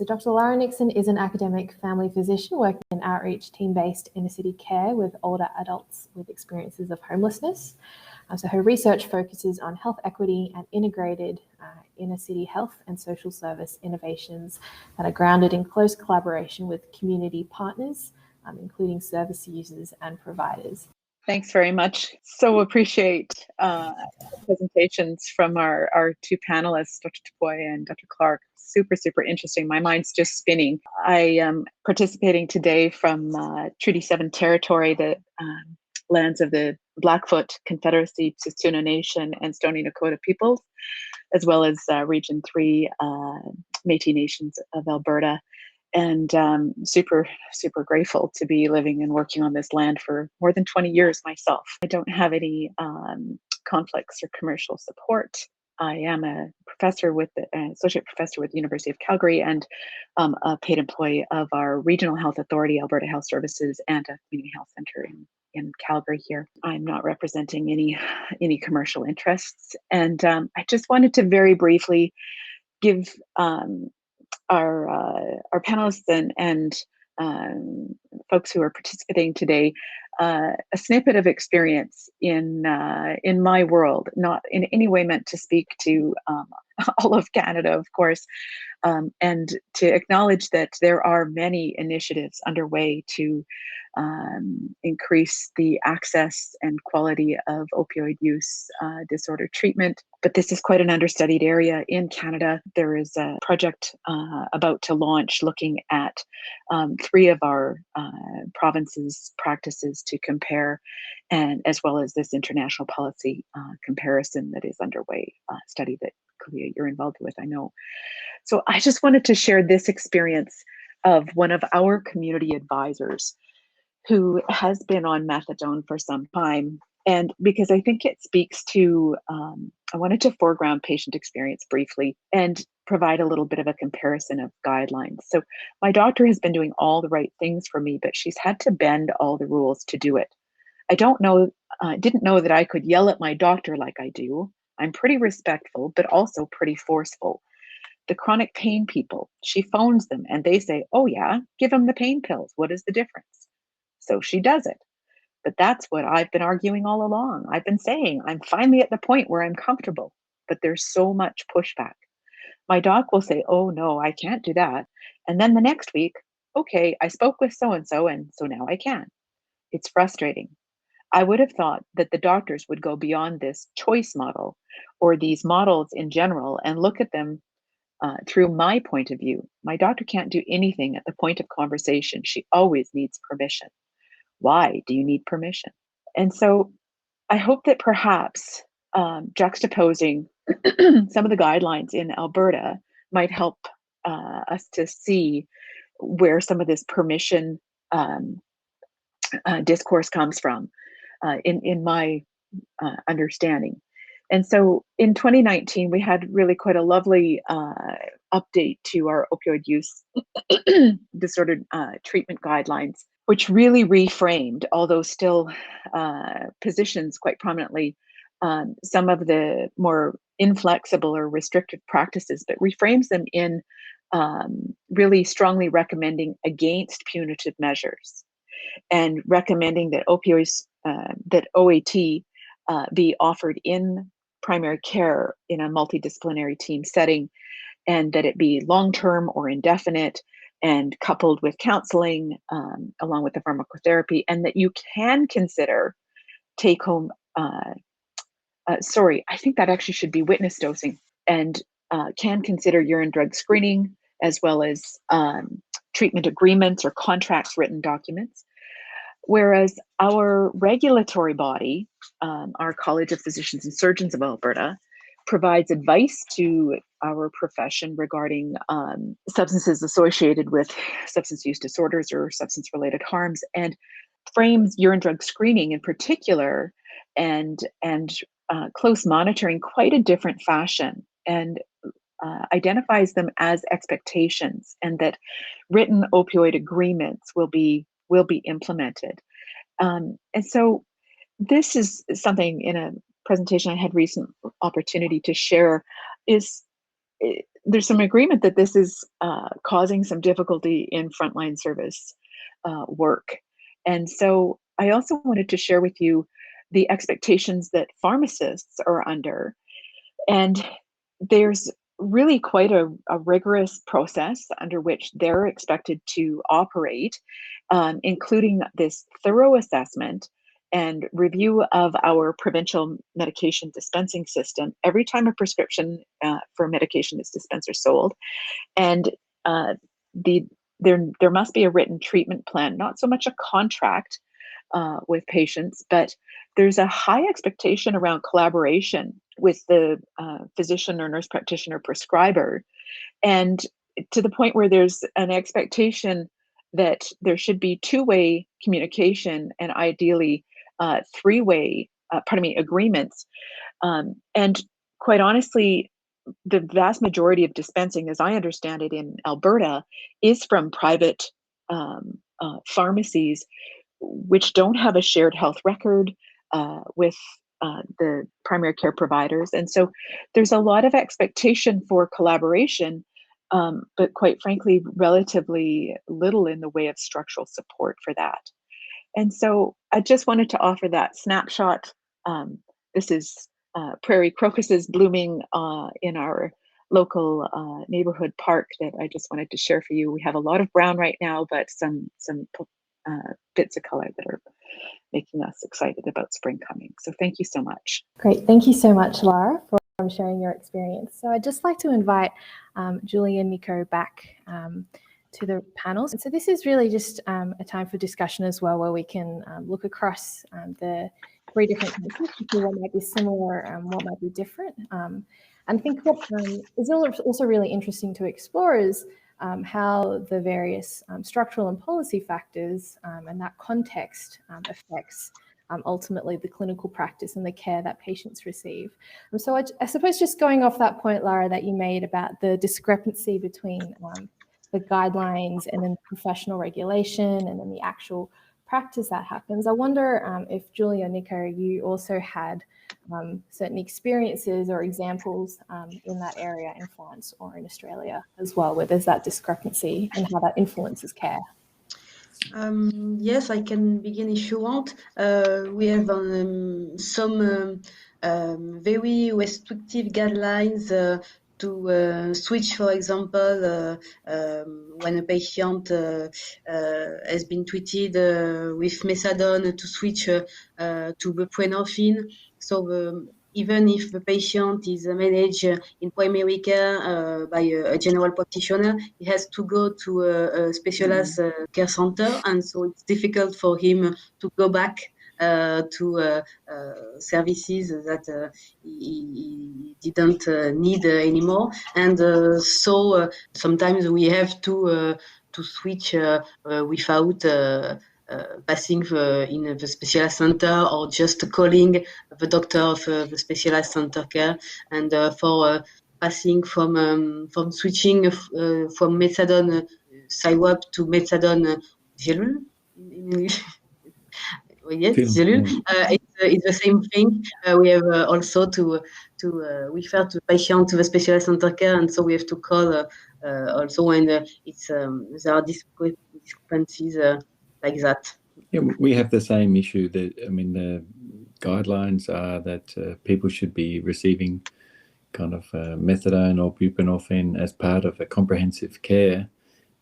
Speaker 1: Dr. Lara Nixon is an academic family physician working in outreach team-based inner-city care with older adults with experiences of homelessness. So her research focuses on health equity and integrated inner-city health and social service innovations that are grounded in close collaboration with community partners, including service users and providers.
Speaker 4: Thanks very much. So appreciate presentations from our two panelists, Dr. Dupouy and Dr. Clark. Super, super interesting. My mind's just spinning. I am participating today from Treaty 7 territory, the lands of the Blackfoot Confederacy, Tsuut'ina Nation, and Stoney Nakoda peoples, as well as Region 3 Métis Nations of Alberta. And super, super grateful to be living and working on this land for more than 20 years myself. I don't have any conflicts or commercial support. I am a professor with an associate professor with the University of Calgary, and a paid employee of our Regional Health Authority, Alberta Health Services, and a community health center in Calgary here. I'm not representing any commercial interests. And I just wanted to very briefly give our panelists and folks who are participating today a snippet of experience in my world, not in any way meant to speak to all of Canada, of course, and to acknowledge that there are many initiatives underway to increase the access and quality of opioid use disorder treatment. But this is quite an understudied area in Canada. There is a project about to launch looking at 3 of our provinces' practices to compare, and as well as this international policy comparison that is underway, study that Kellia, you're involved with, I know. So I just wanted to share this experience of one of our community advisors who has been on methadone for some time. And because I think it speaks to, I wanted to foreground patient experience briefly and provide a little bit of a comparison of guidelines. So my doctor has been doing all the right things for me, but she's had to bend all the rules to do it. I didn't know that I could yell at my doctor like I do. I'm pretty respectful, but also pretty forceful. The chronic pain people, she phones them and they say, oh yeah, give them the pain pills. What is the difference? So she does it. But that's what I've been arguing all along. I've been saying I'm finally at the point where I'm comfortable, but there's so much pushback. My doc will say, oh no, I can't do that. And then the next week, okay, I spoke with so-and-so, and so now I can. It's frustrating. I would have thought that the doctors would go beyond this choice model or these models in general and look at them through my point of view. My doctor can't do anything at the point of conversation. She always needs permission. Why do you need permission? And so I hope that perhaps juxtaposing some of the guidelines in Alberta might help us to see where some of this permission discourse comes from in my understanding. And so in 2019, we had really quite a lovely update to our opioid use disorder treatment guidelines, which really reframed, although still positions quite prominently some of the more inflexible or restrictive practices, but reframes them in really strongly recommending against punitive measures and recommending that opioids, that OAT be offered in primary care in a multidisciplinary team setting, and that it be long-term or indefinite and coupled with counseling along with the pharmacotherapy, and that you can consider take-home, I think that actually should be witness dosing, and can consider urine drug screening as well as treatment agreements or contracts, written documents. Whereas our regulatory body, our College of Physicians and Surgeons of Alberta, provides advice to our profession regarding substances associated with substance use disorders or substance-related harms, and frames urine drug screening in particular and close monitoring quite a different fashion, and identifies them as expectations, and that written opioid agreements will be implemented. And so this is something in a presentation I had recent opportunity to share, there's some agreement that this is causing some difficulty in frontline service work. And so I also wanted to share with you the expectations that pharmacists are under. And there's really quite a rigorous process under which they're expected to operate, including this thorough assessment and review of our provincial medication dispensing system every time a prescription for medication is dispensed or sold. And there must be a written treatment plan, not so much a contract with patients, but there's a high expectation around collaboration with the physician or nurse practitioner prescriber, and to the point where there's an expectation that there should be two-way communication and ideally three-way, agreements. And quite honestly, the vast majority of dispensing, as I understand it in Alberta, is from private pharmacies, which don't have a shared health record with the primary care providers. And so there's a lot of expectation for collaboration, but quite frankly, relatively little in the way of structural support for that. And so I just wanted to offer that snapshot. This is prairie crocuses blooming in our local neighborhood park that I just wanted to share for you. We have a lot of brown right now, but some bits of color that are making us excited about spring coming. So thank you so much.
Speaker 1: Great. Thank you so much, Lara, for sharing your experience. So I'd just like to invite Julie and Nico back to the panels. And so this is really just a time for discussion as well, where we can look across the three different cases to see what might be similar and what might be different. And I think what is also really interesting to explore is how the various structural and policy factors and that context affects ultimately the clinical practice and the care that patients receive. And so I suppose just going off that point, Lara, that you made about the discrepancy between the guidelines and then professional regulation and then the actual practice that happens, I wonder if Julie or Nico, you also had certain experiences or examples in that area in France or in Australia as well, where there's that discrepancy and how that influences care.
Speaker 2: Yes, I can begin if you want. We have some very restrictive guidelines to switch, for example, when a patient has been treated with methadone, to switch to buprenorphine. So even if the patient is managed in primary care by a general practitioner, he has to go to a specialized care center, and so it's difficult for him to go back to services that he didn't need anymore. And so sometimes we have to switch without passing in the specialized center, or just calling the doctor of the specialized center care. And for passing from switching from methadone SIWAP to methadone gelule in English. Yes, gelule. It's the same thing. We have also to refer to patient to the specialized center care, and so we have to call also when there are discrepancies like that.
Speaker 3: Yeah, we have the same issue. The guidelines are that people should be receiving kind of methadone or buprenorphine as part of a comprehensive care,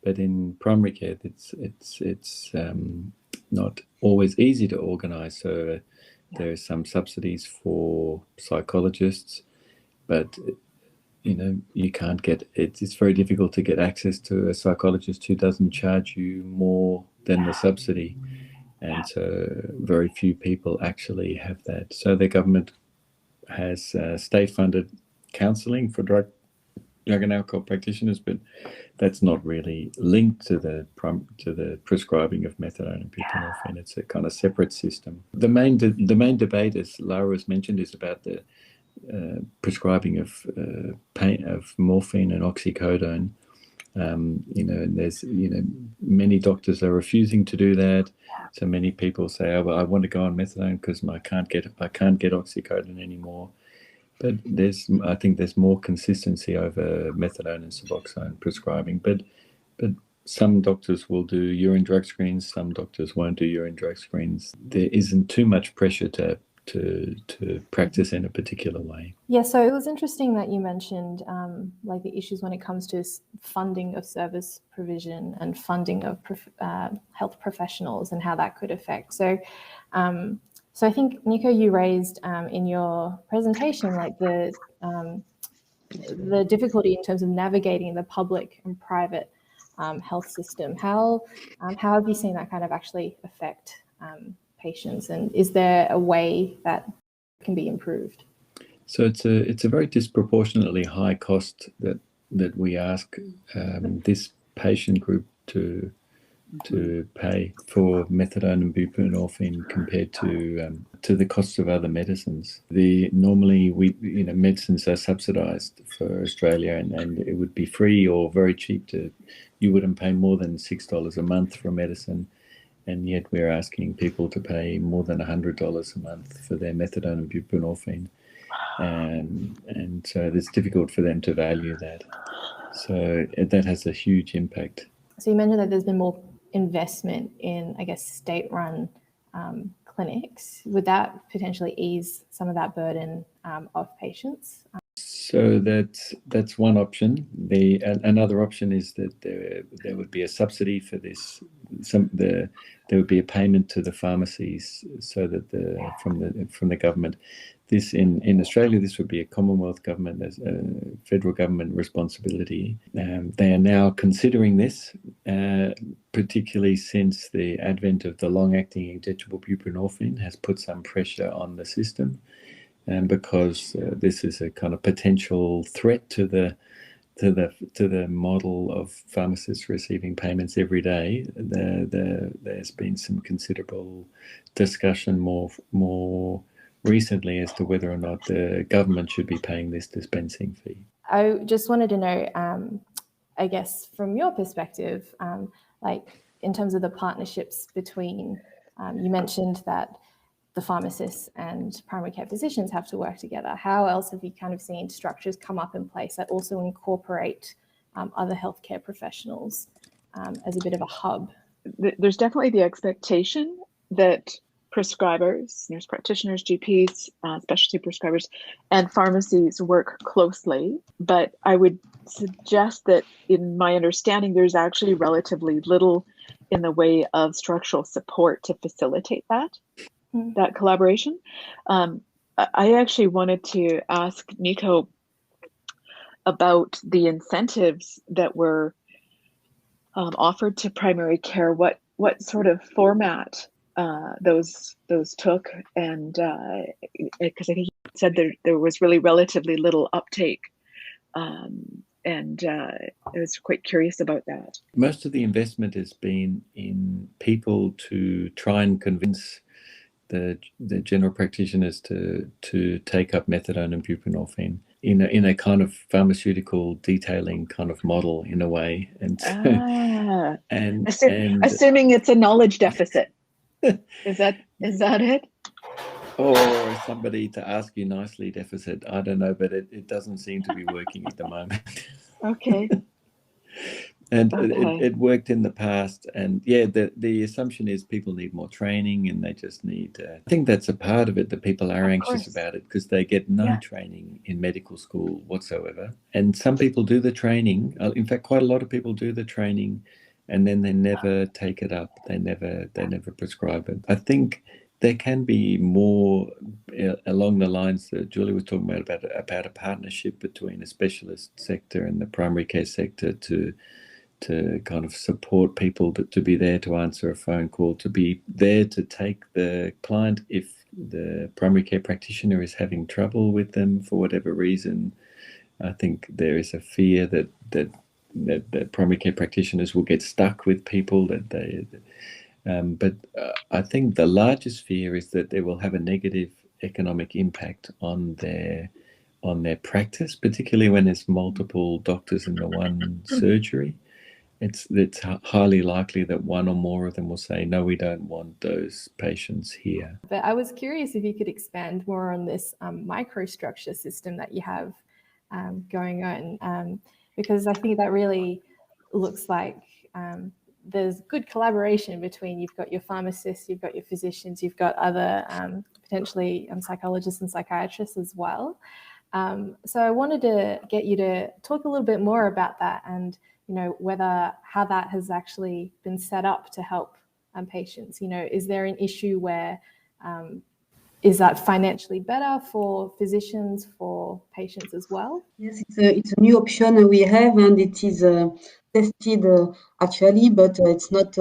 Speaker 3: but in primary care, it's not always easy to organise. So there are some subsidies for psychologists, but you can't get it. It's very difficult to get access to a psychologist who doesn't charge you more than the subsidy. And so very few people actually have that. So the government has state-funded counselling for drug and alcohol practitioners, but that's not really linked to the prescribing of methadone and buprenorphine. It's a kind of separate system. The main debate, as Lara has mentioned, is about the prescribing of morphine and oxycodone. And there's many doctors are refusing to do that. So many people say, "Oh, well, I want to go on methadone because I can't get oxycodone anymore." But I think there's more consistency over methadone and Suboxone prescribing. But some doctors will do urine drug screens. Some doctors won't do urine drug screens. There isn't too much pressure to practice in a particular way.
Speaker 1: Yeah, so it was interesting that you mentioned like the issues when it comes to funding of service provision and funding of health professionals and how that could affect. So I think, Nico, you raised in your presentation like the difficulty in terms of navigating the public and private health system. How have you seen that kind of actually affect patients, and is there a way that can be improved?
Speaker 3: So it's a very disproportionately high cost that we ask this patient group to pay for methadone and buprenorphine compared to the costs of other medicines. Normally medicines are subsidised for Australia, and it would be free or very cheap you wouldn't pay more than $6 a month for medicine. And yet we're asking people to pay more than $100 a month for their methadone and buprenorphine. And so it's difficult for them to value that. So that has a huge impact.
Speaker 1: So you mentioned that there's been more investment in, I guess, state-run clinics. Would that potentially ease some of that burden of patients?
Speaker 3: So that's one option. Another option is that there would be a subsidy for this. There would be a payment to the pharmacies, so that from the government. This in Australia, this would be a Commonwealth government, as a federal government responsibility. They are now considering this, particularly since the advent of the long-acting injectable buprenorphine has put some pressure on the system. And because this is a kind of potential threat to the model of pharmacists receiving payments every day, there's been some considerable discussion more recently as to whether or not the government should be paying this dispensing fee.
Speaker 1: I just wanted to know, I guess, from your perspective, like in terms of the partnerships between, you mentioned that the pharmacists and primary care physicians have to work together. How else have you kind of seen structures come up in place that also incorporate other healthcare professionals as a bit of a hub?
Speaker 4: There's definitely the expectation that prescribers, nurse practitioners, GPs, specialty prescribers, and pharmacies work closely. But I would suggest that, in my understanding, there's actually relatively little in the way of structural support to facilitate that collaboration. I actually wanted to ask Nico about the incentives that were offered to primary care. What sort of format those took, and because I think you said there was really relatively little uptake, and I was quite curious about that.
Speaker 3: Most of the investment has been in people to try and convince the general practitioners to take up methadone and buprenorphine in a kind of pharmaceutical detailing kind of model, in a way. And
Speaker 4: assuming it's a knowledge deficit, is that it?
Speaker 3: Or somebody to ask you nicely deficit, I don't know, but it doesn't seem to be working at the moment.
Speaker 4: Okay.
Speaker 3: And it worked in the past, and the assumption is people need more training, and they just need I think that's a part of it, that people are anxious about it because they get no training in medical school whatsoever. And some people do the training, in fact quite a lot of people do the training, and then they never take it up, they never prescribe it. I think there can be more along the lines that Julie was talking about a partnership between a specialist sector and the primary care sector to kind of support people, to be there to answer a phone call, to be there to take the client if the primary care practitioner is having trouble with them for whatever reason. I think there is a fear that primary care practitioners will get stuck with people that they. But I think the largest fear is that they will have a negative economic impact on their practice, particularly when there's multiple doctors in the one surgery. It's highly likely that one or more of them will say, no, we don't want those patients here.
Speaker 1: But I was curious if you could expand more on this microstructure system that you have going on, because I think that really looks like there's good collaboration between, you've got your pharmacists, you've got your physicians, you've got other potentially psychologists and psychiatrists as well. So I wanted to get you to talk a little bit more about that, and how that has actually been set up to help patients. Is there an issue where is that financially better for physicians, for patients as well?
Speaker 2: Yes, it's a new option we have, and it is tested actually, but it's not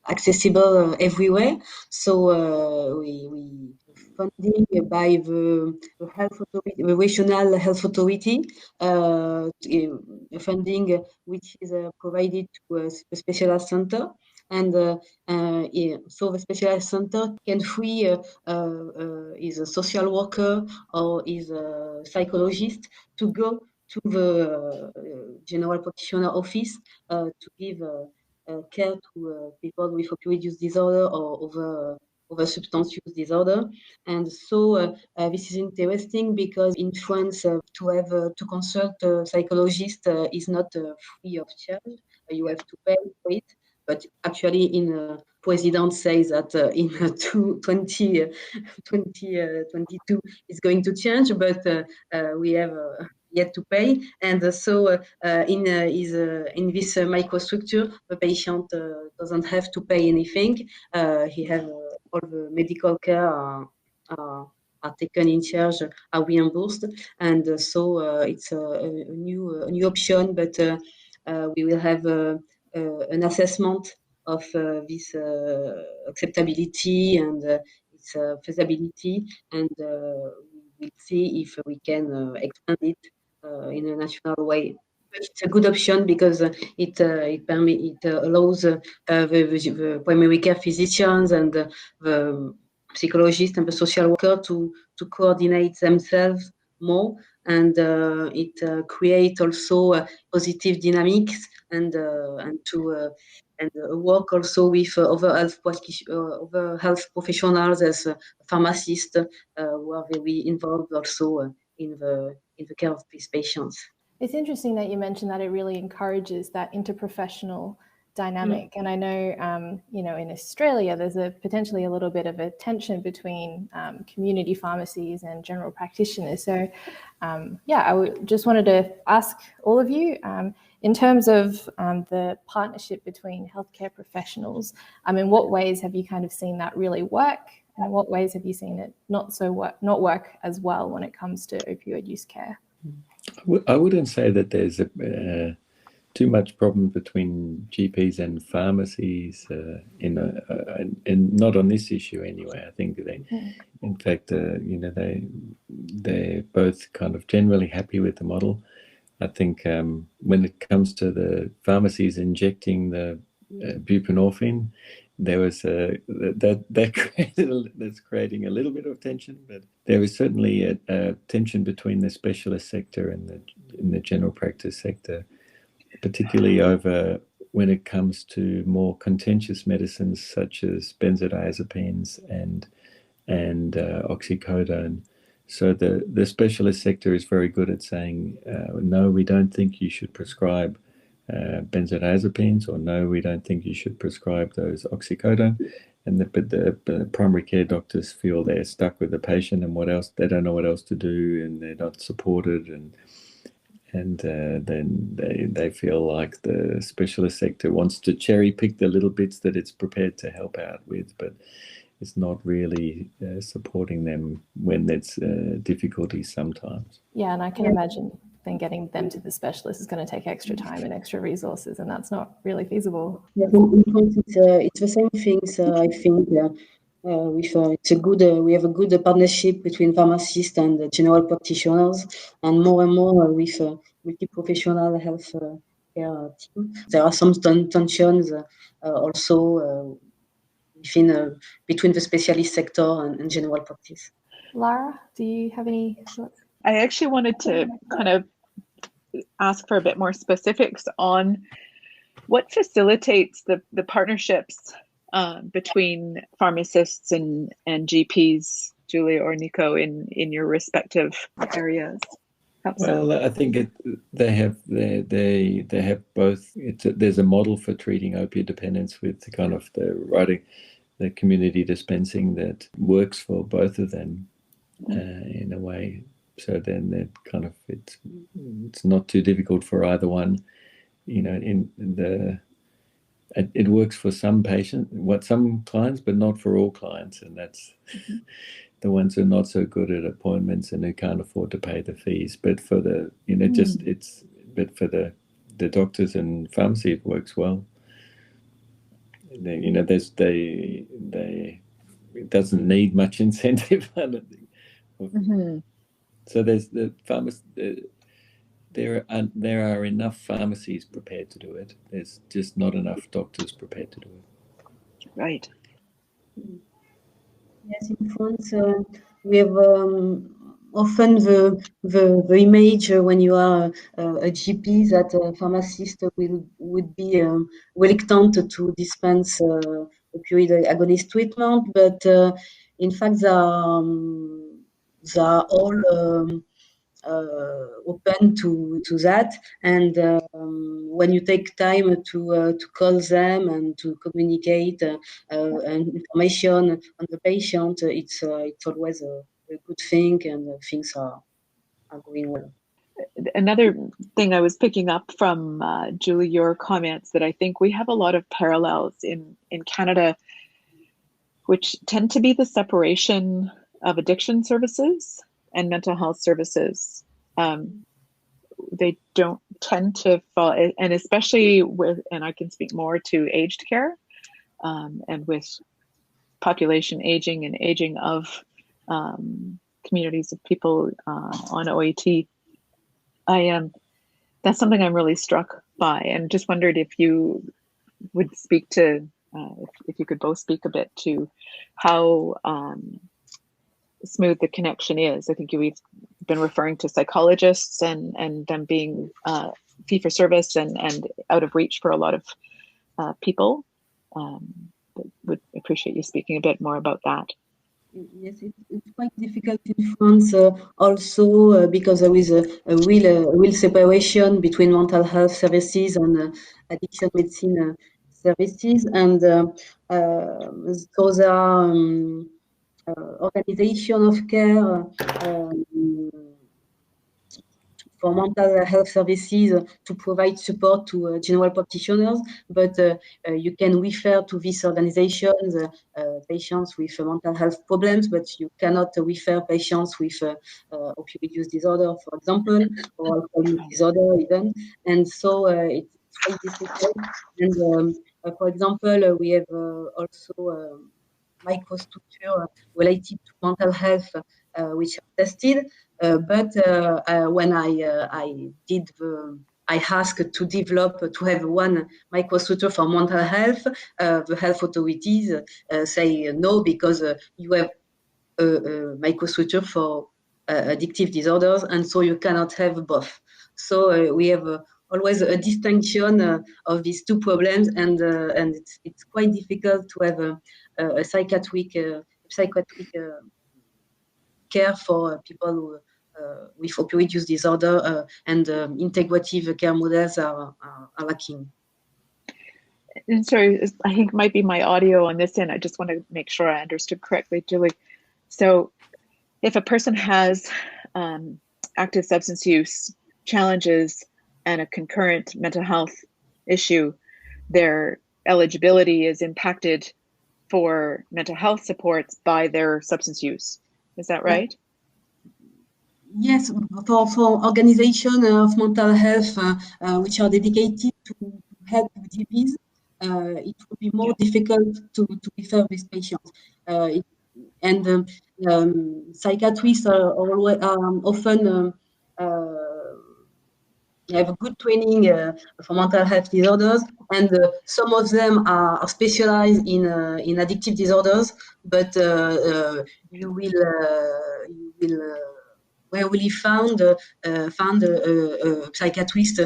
Speaker 2: accessible everywhere. So we funding by the health authority, the regional health authority, funding which is provided to a specialist center. And so the specialized center can free is a social worker or is a psychologist to go to the general practitioner office to give care to people with opioid use disorder or over substance use disorder. And so this is interesting because in France to consult a psychologist is not free of charge. You have to pay for it. But actually, in President says that in 2022 is going to change, but we have yet to pay. And so in this microstructure, the patient doesn't have to pay anything. He has all the medical care are taken in charge, are reimbursed, and so it's a new option. But we will have an assessment of this acceptability and its feasibility, and we'll see if we can expand it in a national way. But it's a good option because it allows the primary care physicians and the psychologists and the social worker to coordinate themselves more, and it creates also positive dynamics and to work also with other health professionals as pharmacists who are very involved also in the care of these patients.
Speaker 1: It's interesting that you mentioned that it really encourages that interprofessional dynamic. And I know, in Australia, there's potentially a little bit of a tension between community pharmacies and general practitioners. So, I just wanted to ask all of you, in terms of the partnership between healthcare professionals, in what ways have you kind of seen that really work? And in what ways have you seen it not work as well when it comes to opioid use care?
Speaker 3: I wouldn't say that there's too much problem between GPs and pharmacies in not on this issue anyway. I think in fact, they're both kind of generally happy with the model. I think when it comes to the pharmacies injecting the buprenorphine, there was that's creating a little bit of tension, but there is certainly a tension between the specialist sector and the general practice sector, particularly over when it comes to more contentious medicines such as benzodiazepines and oxycodone. So the specialist sector is very good at saying, no, we don't think you should prescribe benzodiazepines, or no, we don't think you should prescribe those oxycodone. But the primary care doctors feel they're stuck with the patient, and they don't know what else to do, and they're not supported, and then they feel like the specialist sector wants to cherry pick the little bits that it's prepared to help out with. But is not really supporting them when there's difficulties sometimes.
Speaker 1: Yeah, and I can imagine then getting them to the specialist is going to take extra time and extra resources, and that's not really feasible.
Speaker 2: Yeah, in France, it's the same things. I think it's a good. We have a good partnership between pharmacists and general practitioners, and more with multi-professional health care team. There are some tensions also within between the specialist sector and general practice.
Speaker 1: Lara, do you have any thoughts?
Speaker 4: I actually wanted to kind of ask for a bit more specifics on what facilitates the partnerships between pharmacists and GPs, Julia or Nico, in your respective areas.
Speaker 3: Well, I think they have both. There's a model for treating opioid dependence with the kind of the community dispensing that works for both of them in a way. So then that kind of it's not too difficult for either one. You know, it works for some some clients, but not for all clients, and that's the ones who are not so good at appointments and who can't afford to pay the fees. But for the but for the doctors and pharmacy, it works well. It doesn't need much incentive. I don't think.
Speaker 4: Mm-hmm.
Speaker 3: So there's the pharmacy. There are enough pharmacies prepared to do it. There's just not enough doctors prepared to do it.
Speaker 4: Right.
Speaker 2: Yes, in France, we have often the image when you are a GP that a pharmacist would be reluctant to dispense opioid agonist treatment, but in fact they are all open to that, and when you take time to call them and to communicate information on the patient, it's always a good thing, and things are going well.
Speaker 4: Another thing I was picking up from Julie, your comments, that I think we have a lot of parallels in Canada, which tend to be the separation of addiction services and mental health services. They don't tend to fall, and especially and I can speak more to aged care, and with population aging and aging of communities of people on OAT. That's something I'm really struck by, and just wondered if you would speak to, if you could both speak a bit to how smooth the connection is. I think we've been referring to psychologists and them being fee for service and out of reach for a lot of people. But would appreciate you speaking a bit more about that.
Speaker 2: Yes, it's quite difficult in France also because there is a real separation between mental health services and addiction medicine services, and so there are organization of care for mental health services to provide support to general practitioners, but you can refer to these organizations patients with mental health problems, but you cannot refer patients with opioid use disorder, for example, or alcohol use disorder even, and so it's quite difficult. And for example, we have also microstructure related to mental health, which are tested. But when I asked to develop, to have one microstructure for mental health, the health authorities say no, because you have a microstructure for addictive disorders, and so you cannot have both. So we have always a distinction of these two problems, and it's quite difficult to have a psychiatric care for people who, with opioid use disorder, and integrative care models are lacking.
Speaker 4: And sorry, I think it might be my audio on this end. I just want to make sure I understood correctly, Julie. So if a person has active substance use challenges and a concurrent mental health issue, their eligibility is impacted for mental health supports by their substance use. Is that right?
Speaker 2: Yes, for organization of mental health which are dedicated to help GPs, it would be more difficult to refer these patients. Psychiatrists are always, often have a good training for mental health disorders, and some of them are specialized in addictive disorders. But you will rarely find a psychiatrist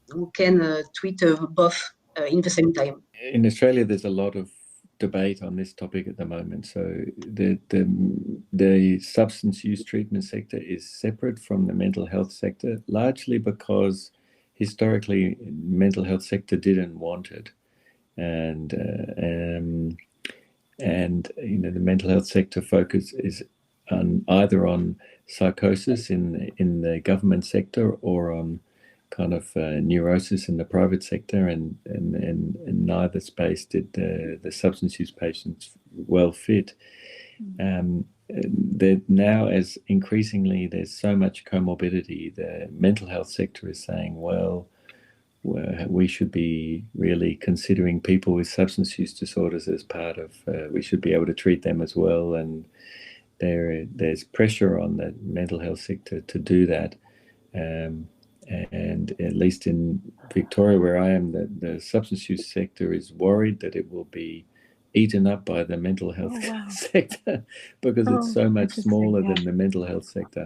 Speaker 2: who can treat both in the same time.
Speaker 3: In Australia, there's a lot of debate on this topic at the moment. So the substance use treatment sector is separate from the mental health sector, largely because historically mental health sector didn't want it, and the mental health sector focus is either on psychosis in the government sector or on kind of neurosis in the private sector, and neither space did the substance use patients well fit. Now, as increasingly there's so much comorbidity, the mental health sector is saying, well, we should be really considering people with substance use disorders as part of, we should be able to treat them as well. And there's pressure on the mental health sector to do that. And at least in Victoria, where I am, the substance use sector is worried that it will be eaten up by the mental health sector because it's so much smaller than the mental health sector.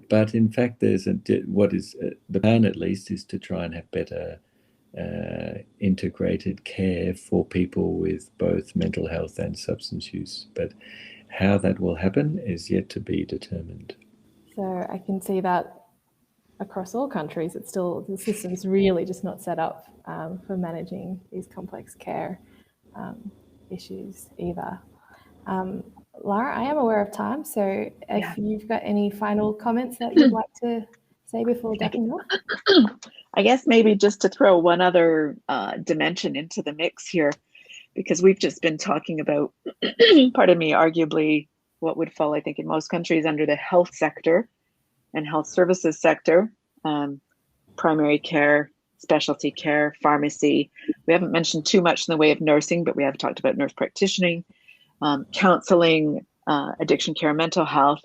Speaker 3: But in fact, the plan, at least, is to try and have better integrated care for people with both mental health and substance use. But how that will happen is yet to be determined.
Speaker 1: So I can see that across all countries, the system's really just not set up for managing these complex care issues either. Lara, I am aware of time, so if you've got any final comments that you'd like to say before ducking off?
Speaker 4: I guess maybe just to throw one other dimension into the mix here, because we've just been talking about, pardon me, arguably what would fall, I think, in most countries under the health sector and health services sector, primary care, specialty care, pharmacy. We haven't mentioned too much in the way of nursing, but we have talked about nurse practitioning, counseling, addiction care, mental health.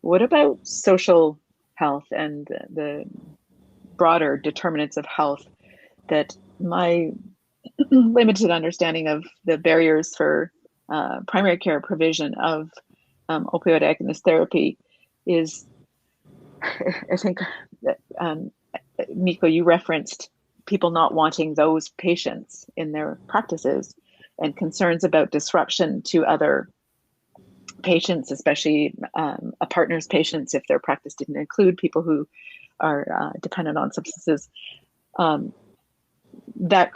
Speaker 4: What about social health and the broader determinants of health that my limited understanding of the barriers for primary care provision of opioid agonist therapy is, I think, Nico, you referenced people not wanting those patients in their practices and concerns about disruption to other patients, especially a partner's patients if their practice didn't include people who are dependent on substances. That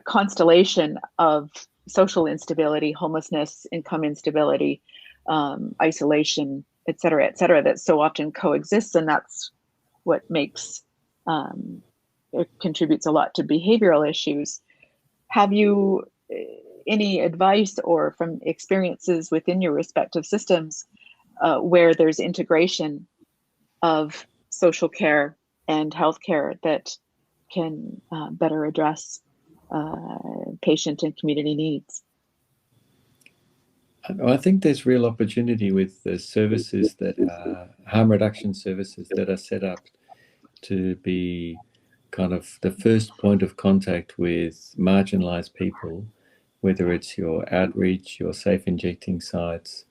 Speaker 4: constellation of social instability, homelessness, income instability, isolation, et cetera, that so often coexists, and that's what makes it contributes a lot to behavioral issues. Have you any advice or from experiences within your respective systems where there's integration of social care and healthcare that can better address patient and community needs?
Speaker 3: I think there's real opportunity with the services that are harm reduction services that are set up to be kind of the first point of contact with marginalized people, whether it's your outreach, your safe injecting sites,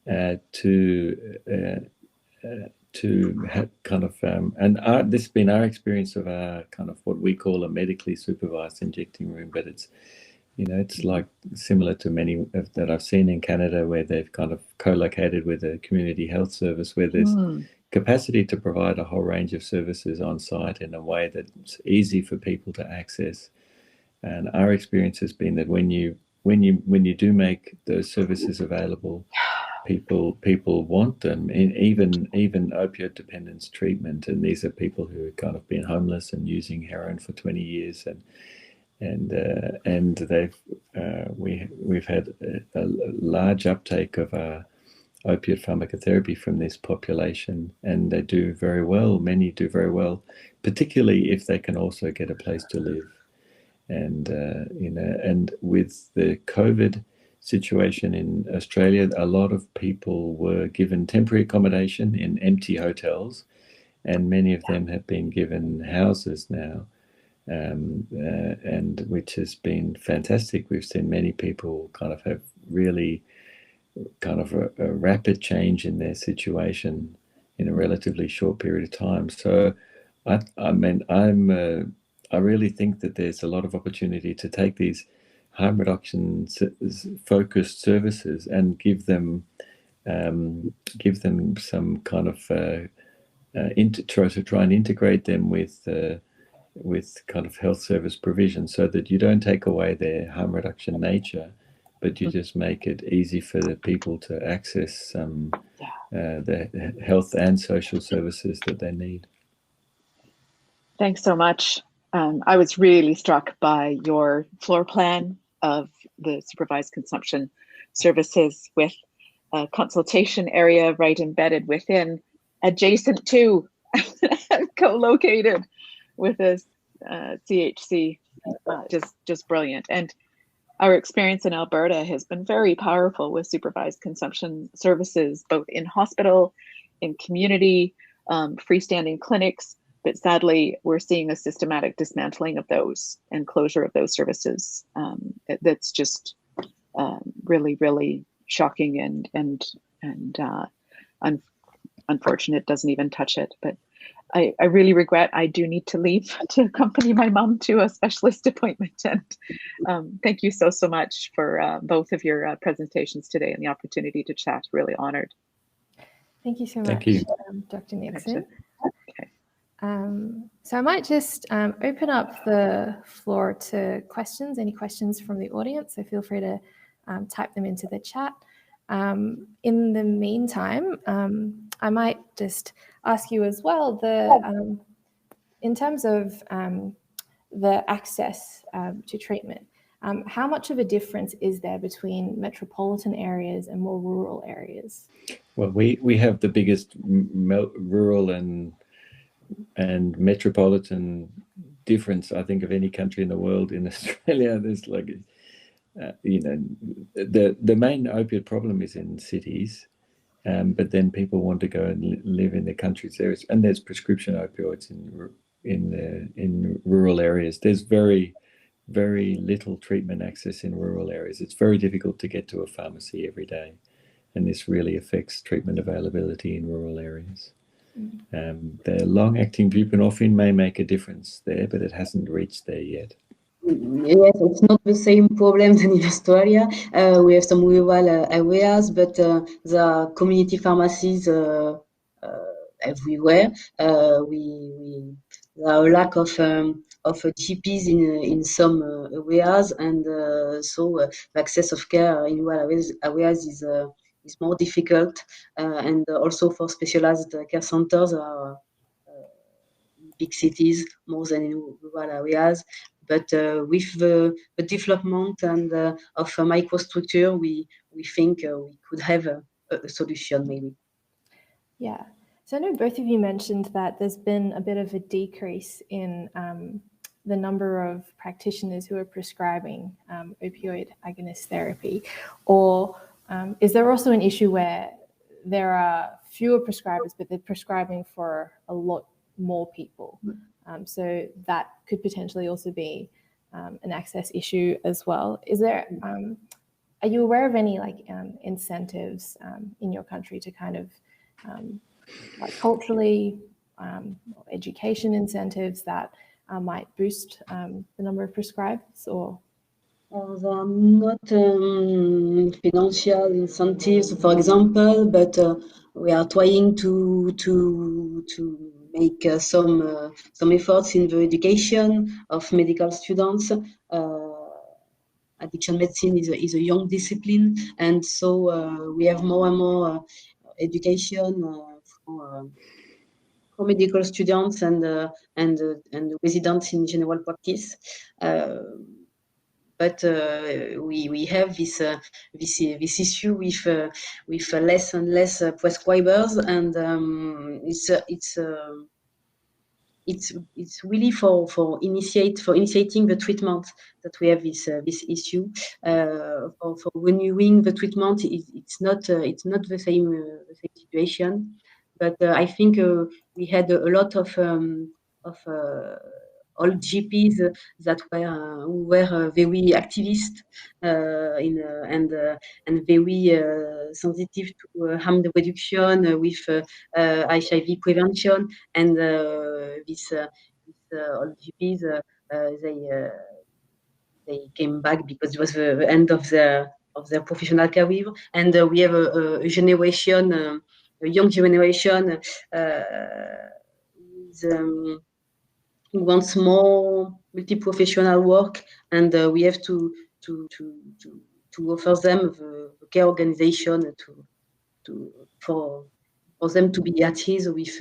Speaker 3: to have kind of, this has been our experience of our kind of what we call a medically supervised injecting room, but it's, it's like similar to many that I've seen in Canada where they've kind of co-located with a community health service where there's capacity to provide a whole range of services on site in a way that's easy for people to access. And our experience has been that when you do make those services available, people want them, and even opioid dependence treatment. And these are people who have kind of been homeless and using heroin for 20 years, and we've had a large uptake of opiate pharmacotherapy from this population, and they do very well. Many do very well, particularly if they can also get a place to live. And and with the COVID situation in Australia, a lot of people were given temporary accommodation in empty hotels, and many of them have been given houses now, and which has been fantastic. We've seen many people kind of have really kind of a rapid change in their situation in a relatively short period of time. So I really think that there's a lot of opportunity to take these harm reduction focused services and give them some kind of try and integrate them with kind of health service provision, so that you don't take away their harm reduction nature, but you just make it easy for the people to access the health and social services that they need.
Speaker 4: Thanks so much. I was really struck by your floor plan of the supervised consumption services, with a consultation area right embedded within, adjacent to, co-located with a CHC. Just brilliant. And our experience in Alberta has been very powerful with supervised consumption services, both in hospital, in community, freestanding clinics. But sadly, we're seeing a systematic dismantling of those and closure of those services. That's just really, really shocking and unfortunate. Doesn't even touch it. But I really regret I do need to leave to accompany my mom to a specialist appointment. And thank you so much for both of your presentations today and the opportunity to chat. Really honored.
Speaker 1: Thank you so much,
Speaker 3: Thank you.
Speaker 1: Dr. Nixon.
Speaker 4: Okay.
Speaker 1: So I might just open up the floor to questions, any questions from the audience. So feel free to type them into the chat. In the meantime, I might just ask you as well, in terms of the access to treatment, how much of a difference is there between metropolitan areas and more rural areas?
Speaker 3: Well, we have the biggest rural and metropolitan difference, I think, of any country in the world. In Australia, there's like, the main opiate problem is in cities, but then people want to go and live in the country areas, and there's prescription opioids in rural areas. There's very, very little treatment access in rural areas. It's very difficult to get to a pharmacy every day, and this really affects treatment availability in rural areas. The long-acting buprenorphine may make a difference there, but it hasn't reached there yet.
Speaker 2: Yes, it's not the same problem than in Australia. We have some rural areas, but the community pharmacies everywhere. There are a lack of GPs in some areas, and so the access of care in rural areas is more difficult, and also for specialized care centers are in big cities more than in rural areas. But with the development and of a microstructure, we think we could have a solution maybe.
Speaker 1: Yeah. So I know both of you mentioned that there's been a bit of a decrease in the number of practitioners who are prescribing opioid agonist therapy, or is there also an issue where there are fewer prescribers, but they're prescribing for a lot more people? So that could potentially also be an access issue as well. Is there, are you aware of any incentives in your country to kind of like culturally, education incentives that might boost the number of prescribers, or?
Speaker 2: There are not financial incentives, for example, but we are trying to make some efforts in the education of medical students. Addiction medicine is a young discipline, and so we have more and more education medical students and residents in general practice. But we have this issue with less and less prescribers, and it's really for initiating the treatment that we have this issue. For renewing the treatment, it's not the same situation. But I think we had a lot of old GPs that were very activist and very sensitive to harm reduction with HIV prevention, and these old GPs they came back because it was the end of their professional career, and we have a generation, a young generation who wants more multi-professional work, and we have to offer them the care organization for them to be at ease with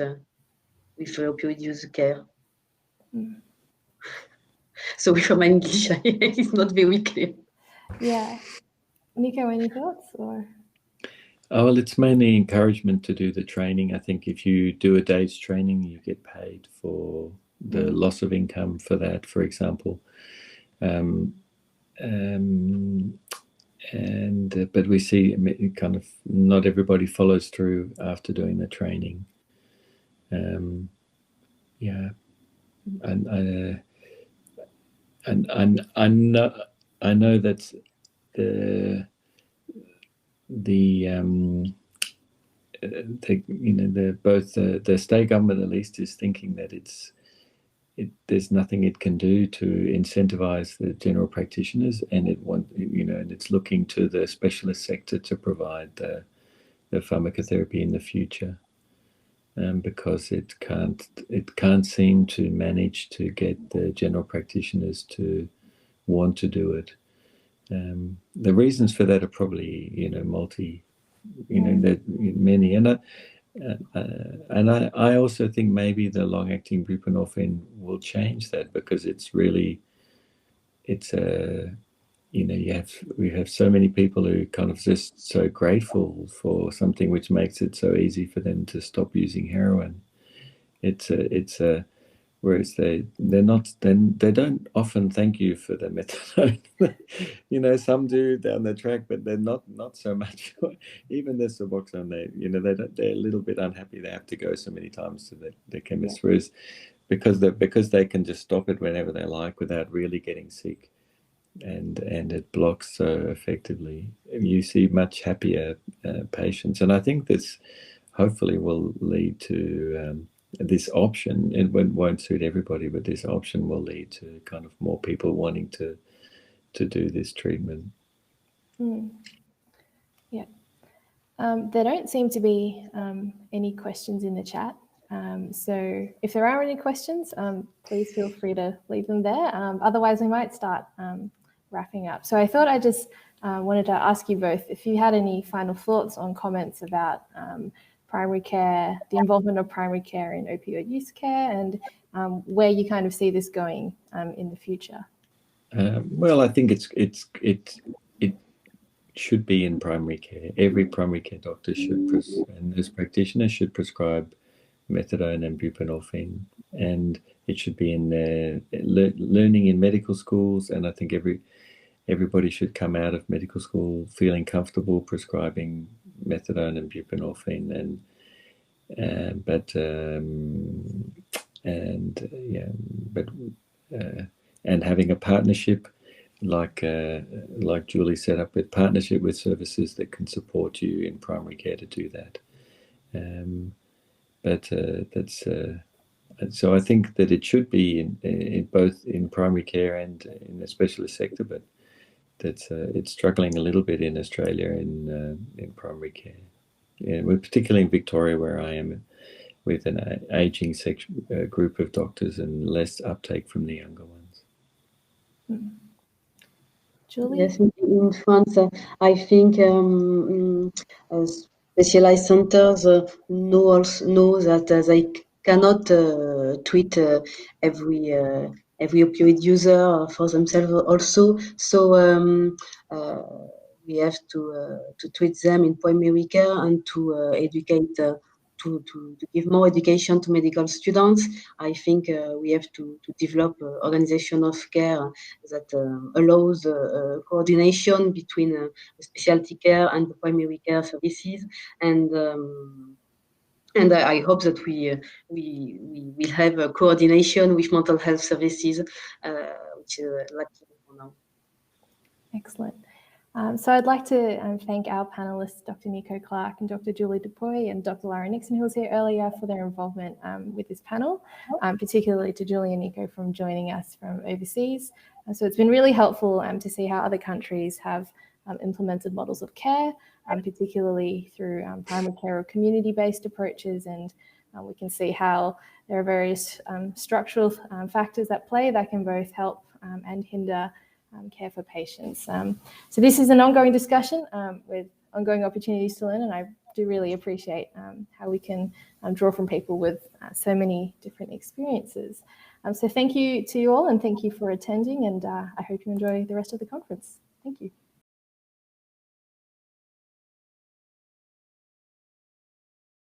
Speaker 2: opioid use care. So with my English, it's not very clear.
Speaker 1: Yeah. Nico, any thoughts? Or?
Speaker 3: Oh, well, it's mainly encouragement to do the training. I think if you do a day's training, you get paid for the loss of income for that, for example. But we see kind of not everybody follows through after doing the training. Yeah, and I know that both the state government at least is thinking that there's nothing it can do to incentivize the general practitioners, and and it's looking to the specialist sector to provide the pharmacotherapy in the future, because it can't seem to manage to get the general practitioners to want to do it. The reasons for that are probably multi, that many, and I also think maybe the long-acting buprenorphine will change that, because we have so many people who kind of just so grateful for something which makes it so easy for them to stop using heroin. Whereas they don't often thank you for the methadone. Some do down the track, but they're not so much. Even the Suboxone, they're a little bit unhappy. They have to go so many times to the chemist, whereas because they can just stop it whenever they like without really getting sick, and it blocks so effectively. You see much happier patients, and I think this hopefully will lead to. This option, it won't suit everybody, but this option will lead to kind of more people wanting to do this treatment.
Speaker 1: Yeah. There don't seem to be any questions in the chat. So if there are any questions, please feel free to leave them there. Otherwise, we might start wrapping up. So I thought I just wanted to ask you both if you had any final thoughts on comments about primary care, the involvement of primary care in opioid use care, and where you kind of see this going in the future.
Speaker 3: Well, I think it should be in primary care. Every primary care doctor and nurse practitioner should prescribe methadone and buprenorphine, and it should be in learning in medical schools. And I think everybody should come out of medical school feeling comfortable prescribing methadone and buprenorphine, and having a partnership like Julie set up, with partnership with services that can support you in primary care to do that. So I think that it should be in both in primary care and in the specialist sector, but it's struggling a little bit in Australia in primary care. Yeah, particularly in Victoria, where I am, with an aging group of doctors and less uptake from the younger ones.
Speaker 1: Julie?
Speaker 2: Yes, in France, I think specialized centers know that they cannot treat every opioid user for themselves also. So we have to treat them in primary care and to educate. To give more education to medical students, I think we have to develop organization of care that allows coordination between specialty care and the primary care services, and I hope that we will have a coordination with mental health services, which is lacking for now.
Speaker 1: Excellent. So I'd like to thank our panelists, Dr. Nicon Clark and Dr. Julie Dupouy and Dr. Lara Nixon, who was here earlier, for their involvement with this panel, particularly to Julie and Nicon from joining us from overseas. So it's been really helpful to see how other countries have implemented models of care, particularly through primary care or community-based approaches, and we can see how there are various structural factors at play that can both help and hinder care for patients. So this is an ongoing discussion with ongoing opportunities to learn, and I do really appreciate how we can draw from people with so many different experiences. So thank you to you all, and thank you for attending, and I hope you enjoy the rest of the conference. Thank you.